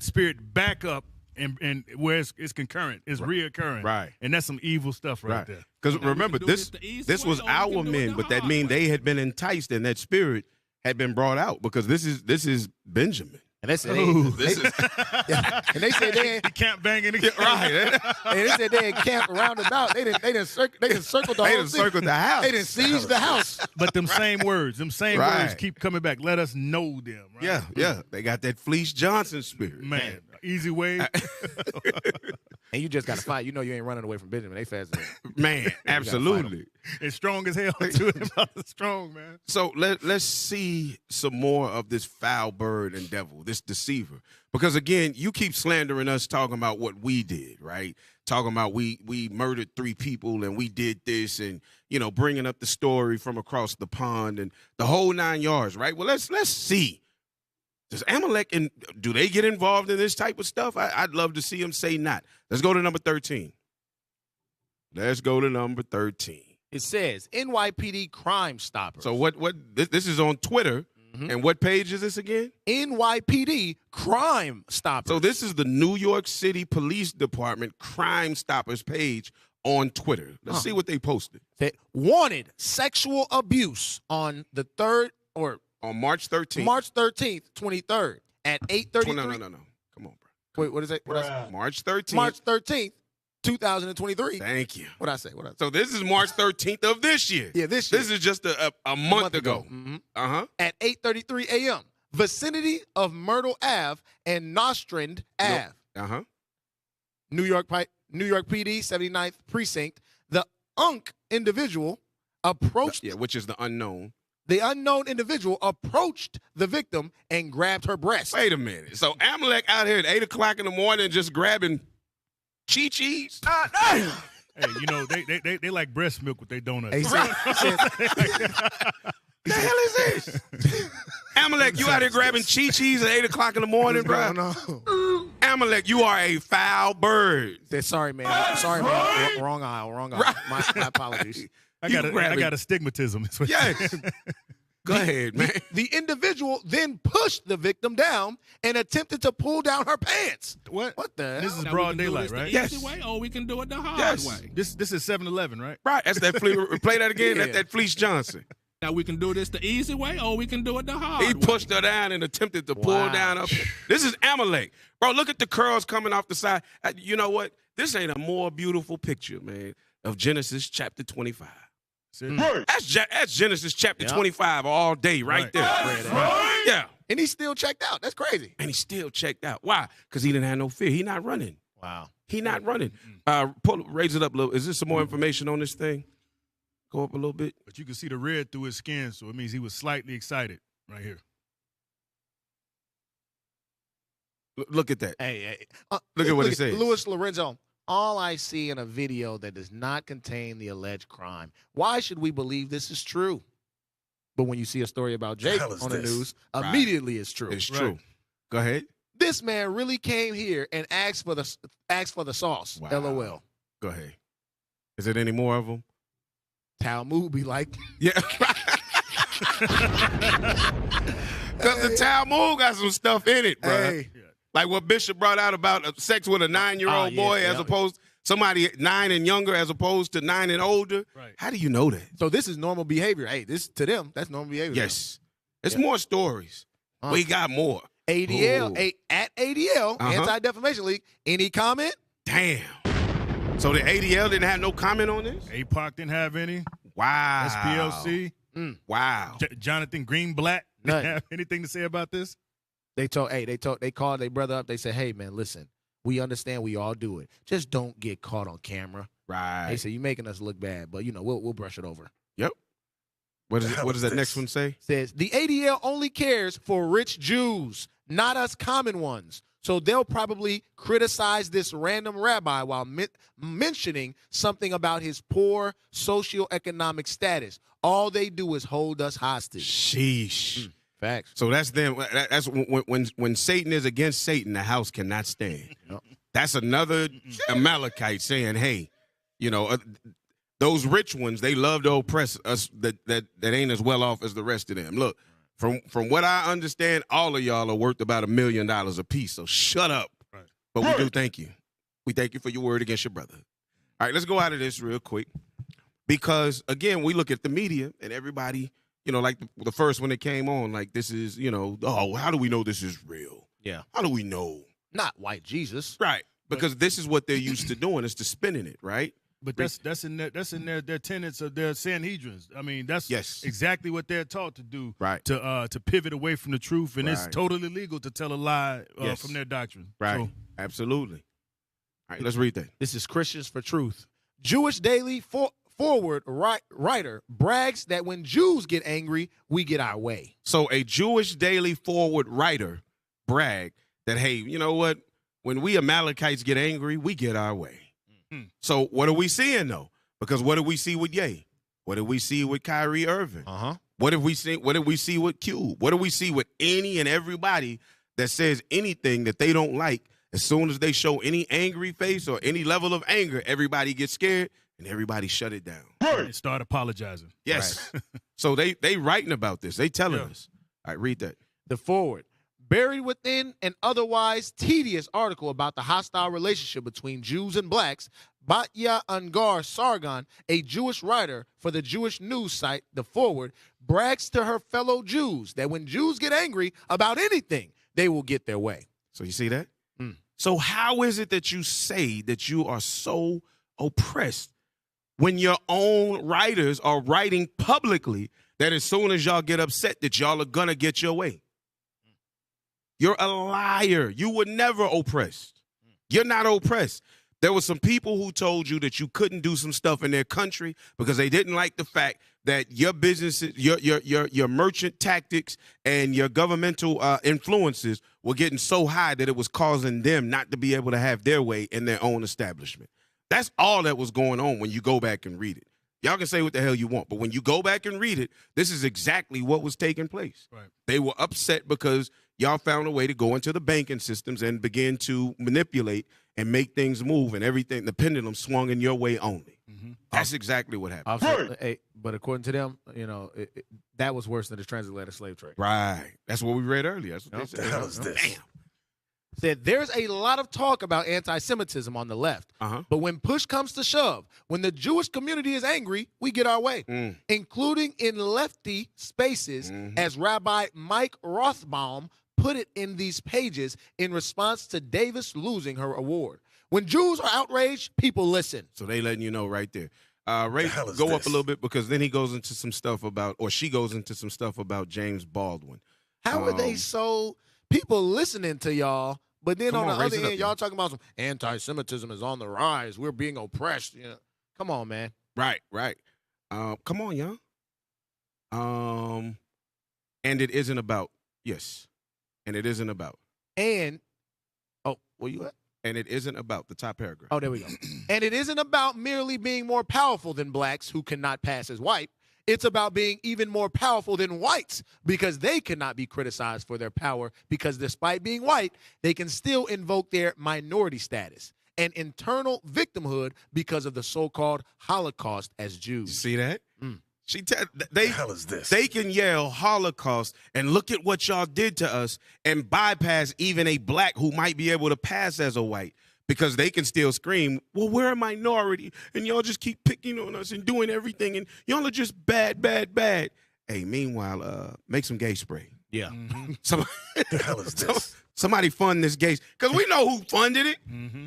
spirit back up and where it's concurrent, it's reoccurring. Right. And that's some evil stuff right there. Because remember, this was our men, but that means they had been enticed and that spirit had been brought out because this is Benjamin. And they said, and they said they camp banging again. Right. And they said they had camped around about. They didn't circle the whole thing. Circled the house. They didn't siege the house. But them same words keep coming back. Let us know them. Right? Yeah. They got that Fleece Johnson spirit. Man, easy way. And you just got to fight. You know you ain't running away from Benjamin. They fast. Man, absolutely. It's strong as hell. It's strong, man. So let's see some more of this foul bird and devil, this deceiver. Because again, you keep slandering us talking about what we did, right? Talking about we murdered 3 people and we did this and, you know, bringing up the story from across the pond and the whole 9 yards, right? Well, let's see. Does Amalek and do they get involved in this type of stuff? I'd love to see them say not. Let's go to number 13. Let's go to number 13. It says NYPD Crime Stoppers. So what this is on Twitter. And what page is this again? NYPD Crime Stoppers. So this is the New York City Police Department Crime Stoppers page on Twitter. Let's see what they posted. Wanted sexual abuse on the 3rd or on March 13th. March 13th, 23rd at 8:33. No. Come on, bro. Wait, what is it? March 13th. March 13th, 2023. Thank you. What'd I say? So this is March 13th of this year. Yeah, this year. This is just a month ago. At 8:33 a.m., vicinity of Myrtle Ave and Nostrand Ave. New York PD, 79th Precinct. The individual approached. Yeah, which is the unknown. The unknown individual approached the victim and grabbed her breast. Wait a minute. So Amalek out here at 8 o'clock in the morning just grabbing Chi-Chi's? Hey, you know, they like breast milk with their donuts. He said, the hell is this? Amalek, you out here grabbing Chi-Chi's at 8 o'clock in the morning, bro? No. Amalek, you are a foul bird. Sorry, man. Wrong aisle. Right. My apologies. I got astigmatism. Yes. Go ahead, man. The individual then pushed the victim down and attempted to pull down her pants. What the hell? This is broad daylight, right? The easy way, or we can do it the hard way. This is 7-Eleven, right? Right. That's that Play that again. Yeah. That's that Fleece Johnson. Now we can do this the easy way, or we can do it the hard way. He pushed her down and attempted to pull down up. This is Amalek. Bro, look at the curls coming off the side. You know what? This ain't a more beautiful picture, man, of Genesis chapter 25. That's Genesis chapter 25 all day right there. Yeah. And he still checked out. That's crazy. And he still checked out. Why? Because he didn't have no fear. He not running. Wow. He not running. Raise it up a little. Is there some more information on this thing? Go up a little bit. But you can see the red through his skin, so it means he was slightly excited right here. Look at that. Hey. Look at what it says. Luis Lorenzo, all I see in a video that does not contain the alleged crime. Why should we believe this is true? But when you see a story about Jake on the news, immediately it's true. It's true. Go ahead. This man really came here and asked for the sauce. Wow. LOL. Go ahead. Is there any more of them? Talmud be like, yeah. Because the Talmud got some stuff in it, bro. Hey. Like what Bishop brought out about sex with a 9-year-old boy as opposed somebody 9 and younger as opposed to 9 and older. Right. How do you know that? So this is normal behavior. Hey, this to them, that's normal behavior. Yes. It's more stories. We got more. ADL, at ADL, Anti-Defamation League. Any comment? Damn. So the ADL didn't have no comment on this? APOC didn't have any. Wow. SPLC. Wow. Jonathan Greenblatt didn't have anything to say about this? They called their brother up. They said, hey, man, listen, we understand we all do it. Just don't get caught on camera. Right. They said, you're making us look bad, but, we'll brush it over. Yep. What does that next one say? Says, the ADL only cares for rich Jews, not us common ones. So they'll probably criticize this random rabbi while mentioning something about his poor socioeconomic status. All they do is hold us hostage. Sheesh. Facts. So that's them. That's when Satan is against Satan, the house cannot stand. That's another Amalekite saying, hey, those rich ones, they love to oppress us that ain't as well off as the rest of them. Look, from what I understand, all of y'all are worth about $1 million a piece. So shut up. Right. But we do thank you. We thank you for your word against your brother. All right, let's go out of this real quick. Because, again, we look at the media and everybody, like the first one that came on, like this is, how do we know this is real? Yeah. How do we know? Not white Jesus. Right. Because this is what they're used to doing, is to spinning it, right? But that's in their tenets of their Sanhedrins. I mean, that's exactly what they're taught to do. Right. To pivot away from the truth, and it's totally legal to tell a lie from their doctrine. Right. So, absolutely. All right, let's read that. This is Christians for Truth. Jewish Daily Forward writer brags that when Jews get angry, we get our way. So a Jewish Daily Forward writer bragged that, hey, you know what? When we Amalekites get angry, we get our way. So what are we seeing, though? Because what did we see with Ye? What did we see with Kyrie Irving? What did we see with Cube? What do we see with any and everybody that says anything that they don't like? As soon as they show any angry face or any level of anger, everybody gets scared and everybody shut it down. And start apologizing. Yes. Right. So they writing about this. They telling us. All right, read that. The Forward. Buried within an otherwise tedious article about the hostile relationship between Jews and blacks, Batya Ungar Sargon, a Jewish writer for the Jewish news site The Forward, brags to her fellow Jews that when Jews get angry about anything, they will get their way. So you see that? So how is it that you say that you are so oppressed when your own writers are writing publicly that as soon as y'all get upset that y'all are going to get your way? You're a liar. You were never oppressed. You're not oppressed. There were some people who told you that you couldn't do some stuff in their country because they didn't like the fact that your businesses, your merchant tactics and your governmental influences were getting so high that it was causing them not to be able to have their way in their own establishment. That's all that was going on when you go back and read it. Y'all can say what the hell you want, but when you go back and read it, this is exactly what was taking place. Right. They were upset because y'all found a way to go into the banking systems and begin to manipulate and make things move, and everything, the pendulum swung in your way only. That's exactly what happened. Also, but according to them, that was worse than the transatlantic slave trade. Right. That's what we read earlier. That's what they said. What the hell is this? Damn. said there's a lot of talk about anti-Semitism on the left, but when push comes to shove, when the Jewish community is angry, we get our way, including in lefty spaces, as Rabbi Mike Rothbaum put it in these pages in response to Davis losing her award. When Jews are outraged, people listen. So they letting you know right there. Ray, go up a little bit because then he goes into some stuff about, or she goes into some stuff about James Baldwin. How are they so people listening to y'all, but then on the other end, y'all talking about some anti-Semitism is on the rise. We're being oppressed. You know, come on, man. Right. Come on, y'all. And it isn't about, yes. And it isn't about. And, oh, where you at? And it isn't about the top paragraph. Oh, there we go. And it isn't about merely being more powerful than blacks who cannot pass as white. It's about being even more powerful than whites because they cannot be criticized for their power because despite being white, they can still invoke their minority status and internal victimhood because of the so-called Holocaust as Jews. You see that? The hell is this? They can yell Holocaust and look at what y'all did to us and bypass even a black who might be able to pass as a white because they can still scream, well, we're a minority and y'all just keep picking on us and doing everything and y'all are just bad. Hey, meanwhile, make some gay spray. Yeah. The hell is this? Somebody fund this gay, because we know who funded it.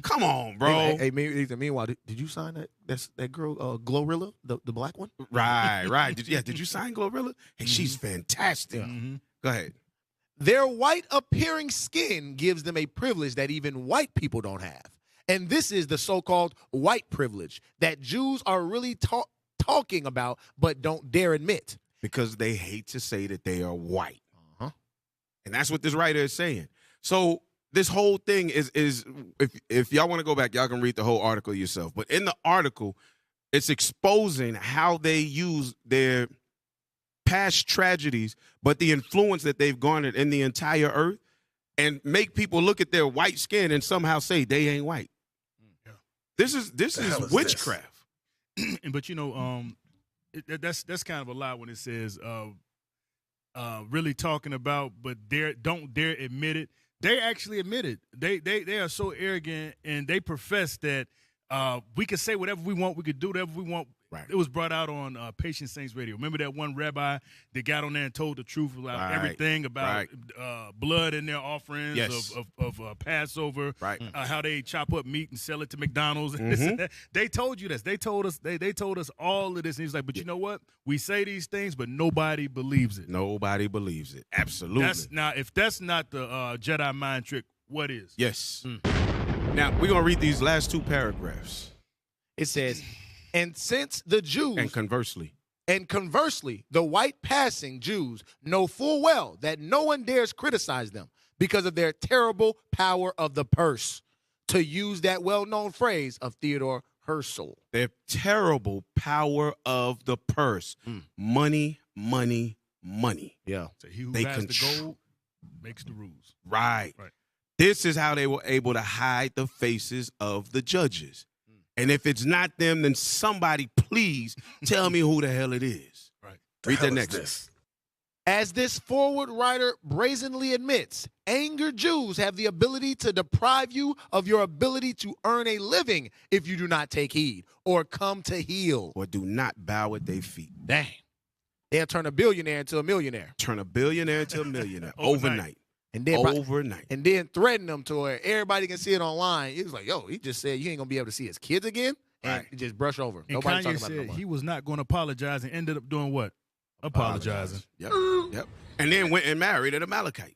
Come on, bro. Hey, meanwhile, did you sign that girl, Glorilla, the black one? Right. Did you sign Glorilla? Hey, she's fantastic. Go ahead. Their white-appearing skin gives them a privilege that even white people don't have. And this is the so-called white privilege that Jews are really talking about but don't dare admit. Because they hate to say that they are white. And that's what this writer is saying. So this whole thing is if y'all want to go back, y'all can read the whole article yourself. But in the article, it's exposing how they use their past tragedies, but the influence that they've garnered in the entire earth, and make people look at their white skin and somehow say they ain't white. Yeah. This is witchcraft. But you know, that's kind of a lie when it says really talking about, but don't dare admit it. They actually admit it. They are so arrogant and they profess that we can say whatever we want, we could do whatever we want. Right. It was brought out on Patient Saints Radio. Remember that one rabbi that got on there and told the truth about everything about blood in their offerings of Passover, how they chop up meat and sell it to McDonald's. They told you this. They told us all of this. And he's like, but you know what? We say these things, but nobody believes it. Nobody believes it. Absolutely. Now, if that's not the Jedi mind trick, what is? Yes. Now, we're going to read these last two paragraphs. It says, and since the Jews... And conversely, the white passing Jews know full well that no one dares criticize them because of their terrible power of the purse, to use that well-known phrase of Theodore Herzl. Their terrible power of the purse. Money. Yeah. So he who has the gold makes the rules. Right. This is how they were able to hide the faces of the judges. And if it's not them, then somebody please tell me who the hell it is. Right. Read that next. As this forward writer brazenly admits, angry Jews have the ability to deprive you of your ability to earn a living if you do not take heed or come to heel. Or do not bow at their feet. Dang. They'll turn a billionaire into a millionaire. Turn a billionaire into a millionaire overnight. And then overnight. And then threaten them to where everybody can see it online. He was like, yo, he just said you ain't going to be able to see his kids again. And just brush over. And Nobody Kanye talking about it no said more. he was not going to apologize and ended up doing what? Apologizing. Yep. And then went and married an Amalekite.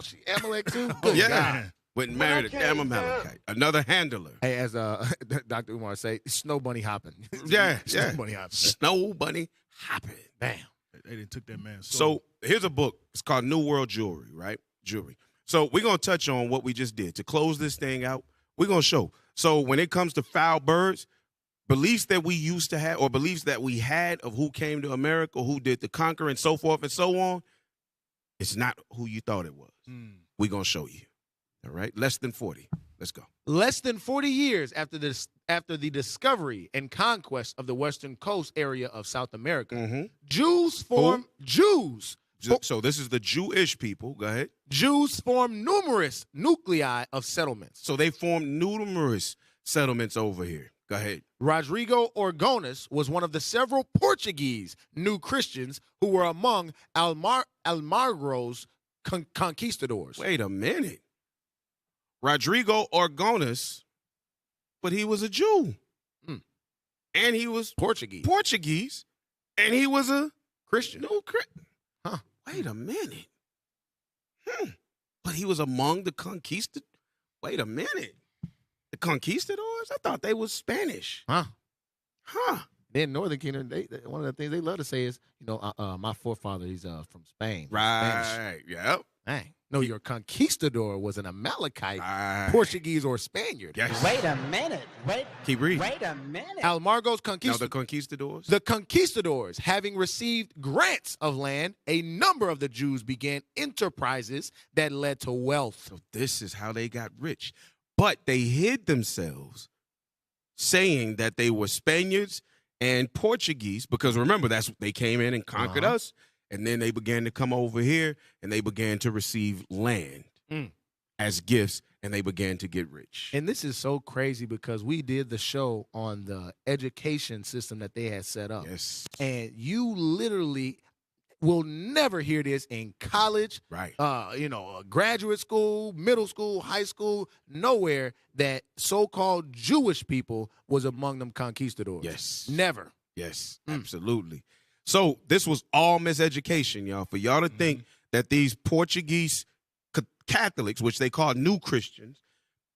She Amalek too? Good God. Went and married an Amalekite. Another handler. Hey, as Dr. Umar say, snow bunny hopping. Snow bunny hopping. Snow bunny hopping. Damn. They didn't took that man. So here's a book. It's called New World Jewelry, right? Jewelry. So we're going to touch on what we just did. To close this thing out, we're going to show. So when it comes to foul birds, beliefs that we used to have or beliefs that we had of who came to America, who did the conquering, so forth and so on, it's not who you thought it was. We're going to show you. All right? Less than 40. Let's go. Less than 40 years after the discovery and conquest of the western coast area of South America, Jews So this is the Jewish people. Go ahead. Jews formed numerous nuclei of settlements. So they formed numerous settlements over here. Go ahead. Rodrigo Orgones was one of the several Portuguese new Christians who were among Almagro's conquistadors. Wait a minute. Rodrigo Orgones, but he was a Jew. And he was Portuguese. And he was a Christian. Huh. Wait a minute. But he was among the conquistadors. Wait a minute. The conquistadors? I thought they was Spanish. Huh. Then Northern Kingdom, one of the things they love to say is, my forefather, he's from Spain. Right. Spanish. Yep. Dang. No, your conquistador was an Amalekite, Portuguese, or Spaniard. Yes. Wait a minute. Keep reading. Wait a minute. Almagro's Now the conquistadors? The conquistadors, having received grants of land, a number of the Jews began enterprises that led to wealth. So this is how they got rich. But they hid themselves, saying that they were Spaniards and Portuguese, because remember, they came in and conquered us, and then they began to come over here, and they began to receive land as gifts, and they began to get rich. And this is so crazy because we did the show on the education system that they had set up. Yes. And you literally will never hear this in college, right? Graduate school, middle school, high school, nowhere that so-called Jewish people was among them conquistadors. Yes. Never. Yes, absolutely. So this was all miseducation, y'all. For y'all to think that these Portuguese Catholics, which they call new Christians,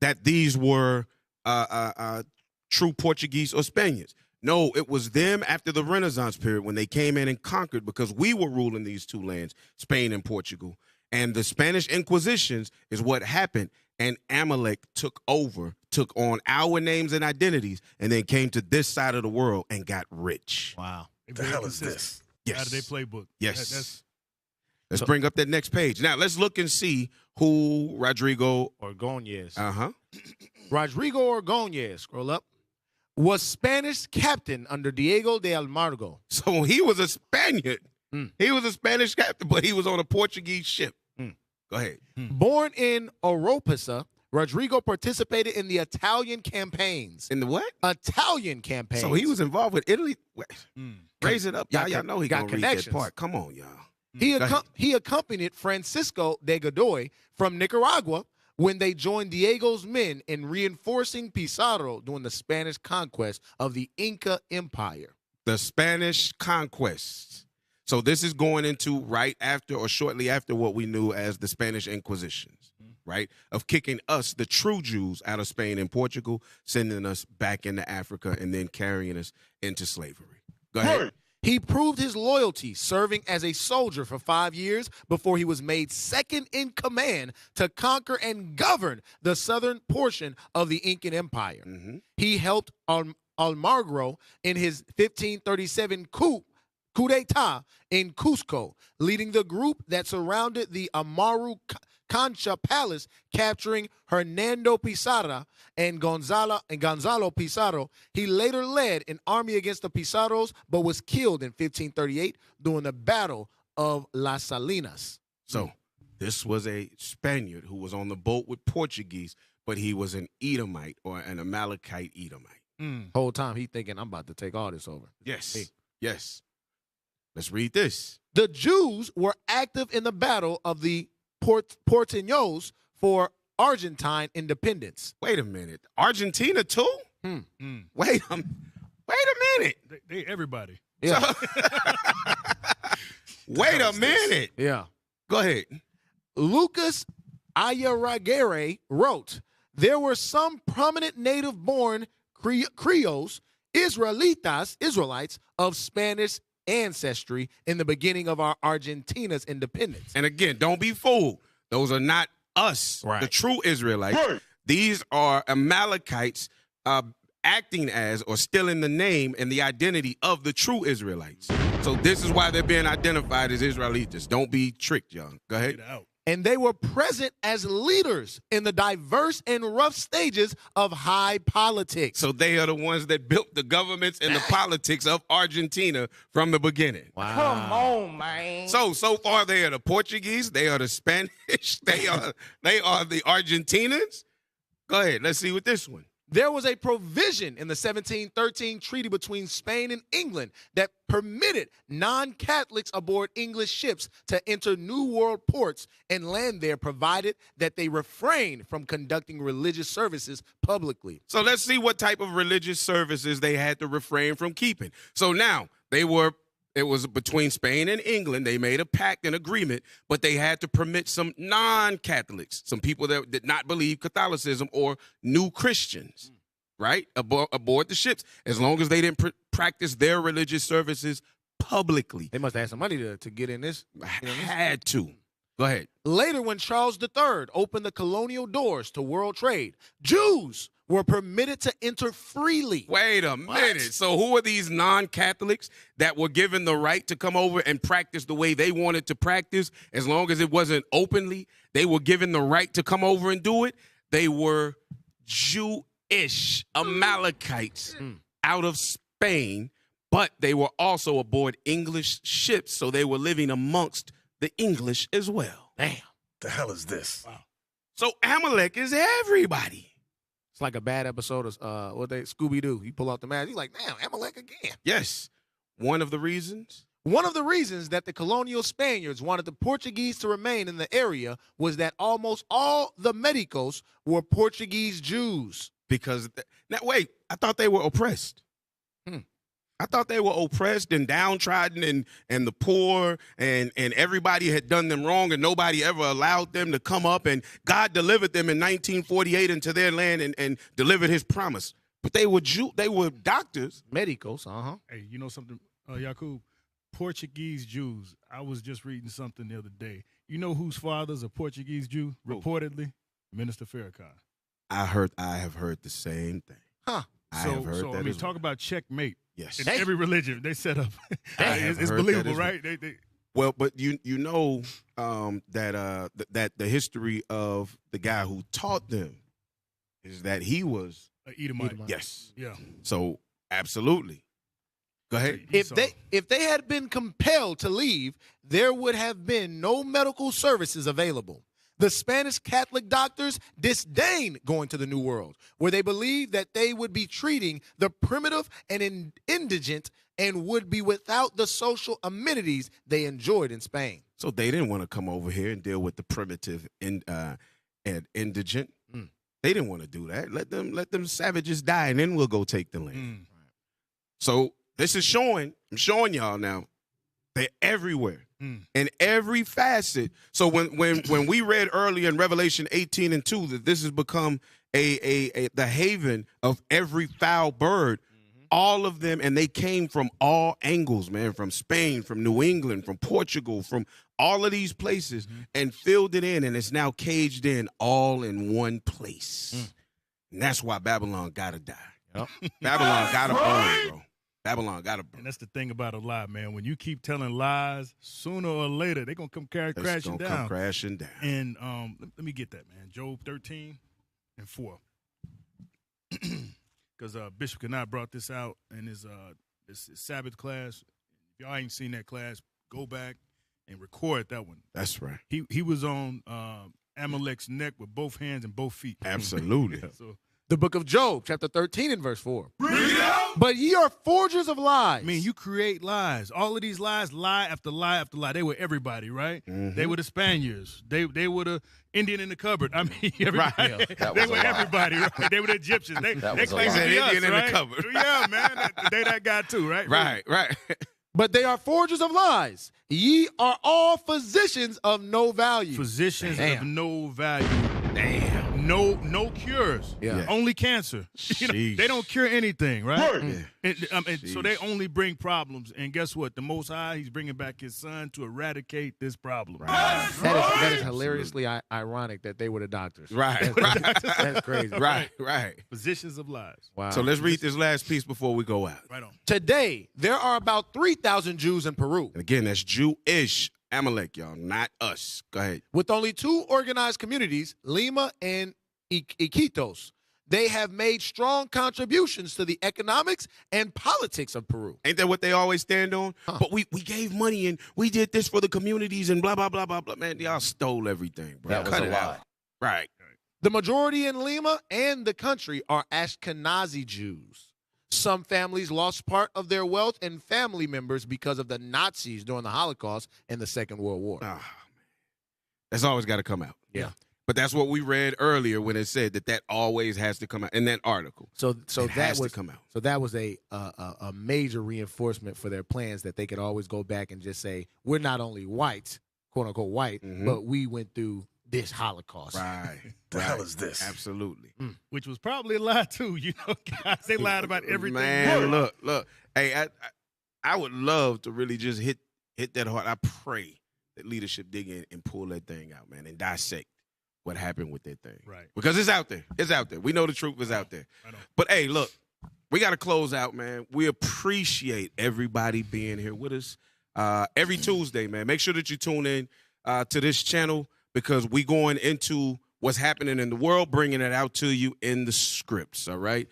that these were true Portuguese or Spaniards. No, it was them after the Renaissance period when they came in and conquered, because we were ruling these two lands, Spain and Portugal. And the Spanish Inquisitions is what happened. And Amalek took on our names and identities, and then came to this side of the world and got rich. Wow. The hell is this? Yes. Out of their playbook. Yes. Let's bring up that next page. Now, let's look and see who Rodrigo Orgones. Rodrigo Orgones, scroll up, was Spanish captain under Diego de Almagro. So he was a Spaniard. He was a Spanish captain, but he was on a Portuguese ship. Go ahead. Born in Oropesa, Rodrigo participated in the Italian campaigns. In the what? Italian campaigns. So he was involved with Italy. Raise it up. Y'all know he got gonna read that part. Come on, y'all. He accompanied Francisco de Godoy from Nicaragua when they joined Diego's men in reinforcing Pizarro during the Spanish conquest of the Inca Empire. The Spanish conquest. So this is going into right after or shortly after what we knew as the Spanish Inquisitions, right? Of kicking us, the true Jews, out of Spain and Portugal, sending us back into Africa, and then carrying us into slavery. Go ahead. He proved his loyalty, serving as a soldier for 5 years before he was made second in command to conquer and govern the southern portion of the Incan Empire. He helped Almagro in his 1537 coup d'etat in Cusco, leading the group that surrounded the Amaru Concha Palace, capturing Hernando Pizarro and Gonzalo Pizarro. He later led an army against the Pizarros, but was killed in 1538 during the Battle of Las Salinas. So this was a Spaniard who was on the boat with Portuguese, but he was an Edomite or an Amalekite Edomite. Whole time he thinking, I'm about to take all this over. Yes. Yes. Let's read this. The Jews were active in the Battle of the Porteños for Argentine independence. Wait a minute. Argentina too? Wait a minute. They everybody. Yeah. Wait a minute. Yeah. Go ahead. Lucas Ayaragere wrote, there were some prominent native-born Creoles, Israelites of Spanish ancestry in the beginning of our Argentina's independence. And again, don't be fooled. Those are not us, the true Israelites. These are Amalekites acting as or stealing the name and the identity of the true Israelites. So this is why they're being identified as Israelites. Don't be tricked, y'all. Go ahead. And they were present as leaders in the diverse and rough stages of high politics. So they are the ones that built the governments and the politics of Argentina from the beginning. Wow. Come on, man. So far they are the Portuguese, they are the Spanish, they are the Argentinians. Go ahead, let's see with this one. There was a provision in the 1713 treaty between Spain and England that permitted non-Catholics aboard English ships to enter New World ports and land there, provided that they refrained from conducting religious services publicly. So let's see what type of religious services they had to refrain from keeping. So now it was between Spain and England. They made a pact, an agreement, but they had to permit some non-Catholics, some people that did not believe Catholicism or new Christians, right, aboard the ships, as long as they didn't practice their religious services publicly. They must have had some money to get in this. Had to. Go ahead. Later, when Charles III opened the colonial doors to world trade, Jews were permitted to enter freely. Wait a minute. So who are these non-Catholics that were given the right to come over and practice the way they wanted to practice, as long as it wasn't openly? They were given the right to come over and do it. They were Jewish Amalekites out of Spain, but they were also aboard English ships, so they were living amongst the English as well. Damn. The hell is this? Wow. So Amalek is everybody. It's like a bad episode of Scooby-Doo. You pull out the mask. He's like, damn, Amalek again. Yes. One of the reasons that the colonial Spaniards wanted the Portuguese to remain in the area was that almost all the Medicos were Portuguese Jews. Because, now wait, I thought they were oppressed. I thought they were oppressed and downtrodden and the poor and everybody had done them wrong and nobody ever allowed them to come up, and God delivered them in 1948 into their land and delivered his promise. But they were doctors. Medicos, Hey, you know something, Yakub? Portuguese Jews. I was just reading something the other day. You know whose father's a Portuguese Jew, reportedly? Minister Farrakhan. I have heard the same thing. Huh. Talk about checkmate. Yes. In every religion, they set up. It's believable, right? Well, but you know that the history of the guy who taught them is that he was an Edomite. Yes. Yeah. So absolutely. Go ahead. If they had been compelled to leave, there would have been no medical services available. The Spanish Catholic doctors disdained going to the New World, where they believed that they would be treating the primitive and indigent and would be without the social amenities they enjoyed in Spain. So they didn't want to come over here and deal with the primitive and indigent. They didn't want to do that. Let them savages die, and then we'll go take the land. So this is I'm showing y'all now, they're everywhere. In every facet. So when we read earlier in Revelation 18:2 that this has become the haven of every foul bird, all of them, and they came from all angles, man, from Spain, from New England, from Portugal, from all of these places, and filled it in, and it's now caged in all in one place. And that's why Babylon gotta die. Yep. Babylon gotta burn, bro. Babylon got to burn. And that's the thing about a lie, man. When you keep telling lies, sooner or later, they're going to come crashing down. Come crashing down. And let me get that, man. Job 13:4. Because Bishop Kennard brought this out in his Sabbath class. If y'all ain't seen that class, go back and record that one. That's right. He was on Amalek's neck with both hands and both feet. Absolutely. So, the book of Job, chapter 13 and verse 4. But ye are forgers of lies. I mean, you create lies. All of these lies, lie after lie after lie. They were everybody, right? They were the Spaniards. They were the Indian in the cupboard. I mean, everybody. Right. Yeah, they were everybody, right? They were the Egyptians. They claimed to be us, Indian right? in the cupboard. Yeah, man. They that guy too, right? Right. But they are forgers of lies. Ye are all physicians of no value. Physicians of no value. Damn. No cures. Yeah. Only cancer. You know, they don't cure anything, right? And so they only bring problems. And guess what? The Most High, he's bringing back his son to eradicate this problem. Right. That is hilariously ironic that they were the doctors. Right. That's crazy. Right. Physicians of lies. Wow. So let's read this last piece before we go out. Right on. Today, there are about 3,000 Jews in Peru. And again, that's Jewish Amalek, y'all, not us. Go ahead. With only 2 organized communities, Lima and Iquitos, they have made strong contributions to the economics and politics of Peru. Ain't that what they always stand on? But we gave money and we did this for the communities and blah, blah, blah, blah, blah. Man, y'all stole everything, bro. That was Cut a it lie. out. Right. The majority in Lima and the country are Ashkenazi Jews. Some families lost part of their wealth and family members because of the Nazis during the Holocaust and the Second World War. That's always got to come out. Yeah. But that's what we read earlier when it said that always has to come out in that article. So it that has was to come out. So that was a major reinforcement for their plans that they could always go back and just say, we're not only white, quote unquote white, but we went through this Holocaust. Right. The hell is this? Absolutely. Which was probably a lie too. You know, guys, they lied about everything. Man, look. Hey, I would love to really just hit that hard. I pray that leadership dig in and pull that thing out, man, and dissect what happened with that thing. Right. Because it's out there. It's out there. We know the truth is out there. But hey, look, we got to close out, man. We appreciate everybody being here with us every Tuesday, man. Make sure that you tune in to this channel because we going into what's happening in the world, bringing it out to you in the scripts, all right?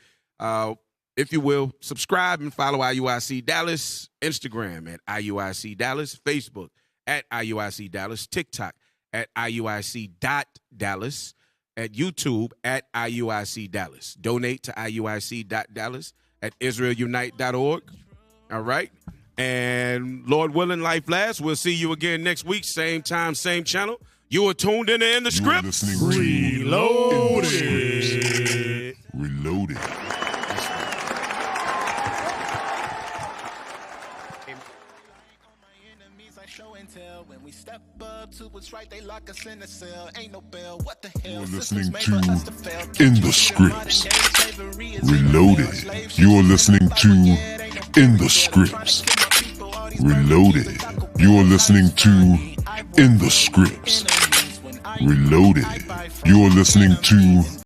If you will, subscribe and follow IUIC Dallas, Instagram at IUIC Dallas, Facebook at IUIC Dallas, TikTok at IUIC.Dallas, at YouTube at IUIC Dallas. Donate to IUIC.Dallas at IsraelUnite.org, all right? And Lord willing, life lasts. We'll see you again next week, same time, same channel. You are tuned in the script. Reloaded. Reloaded. When we step up to what's right, they lock us in the cell. Ain't no bell. What the hell? You're listening to In the Scripts. Reloaded. You're listening to In the Scripts. Reloaded. You're listening to In the Scripts. Reloaded. You're listening to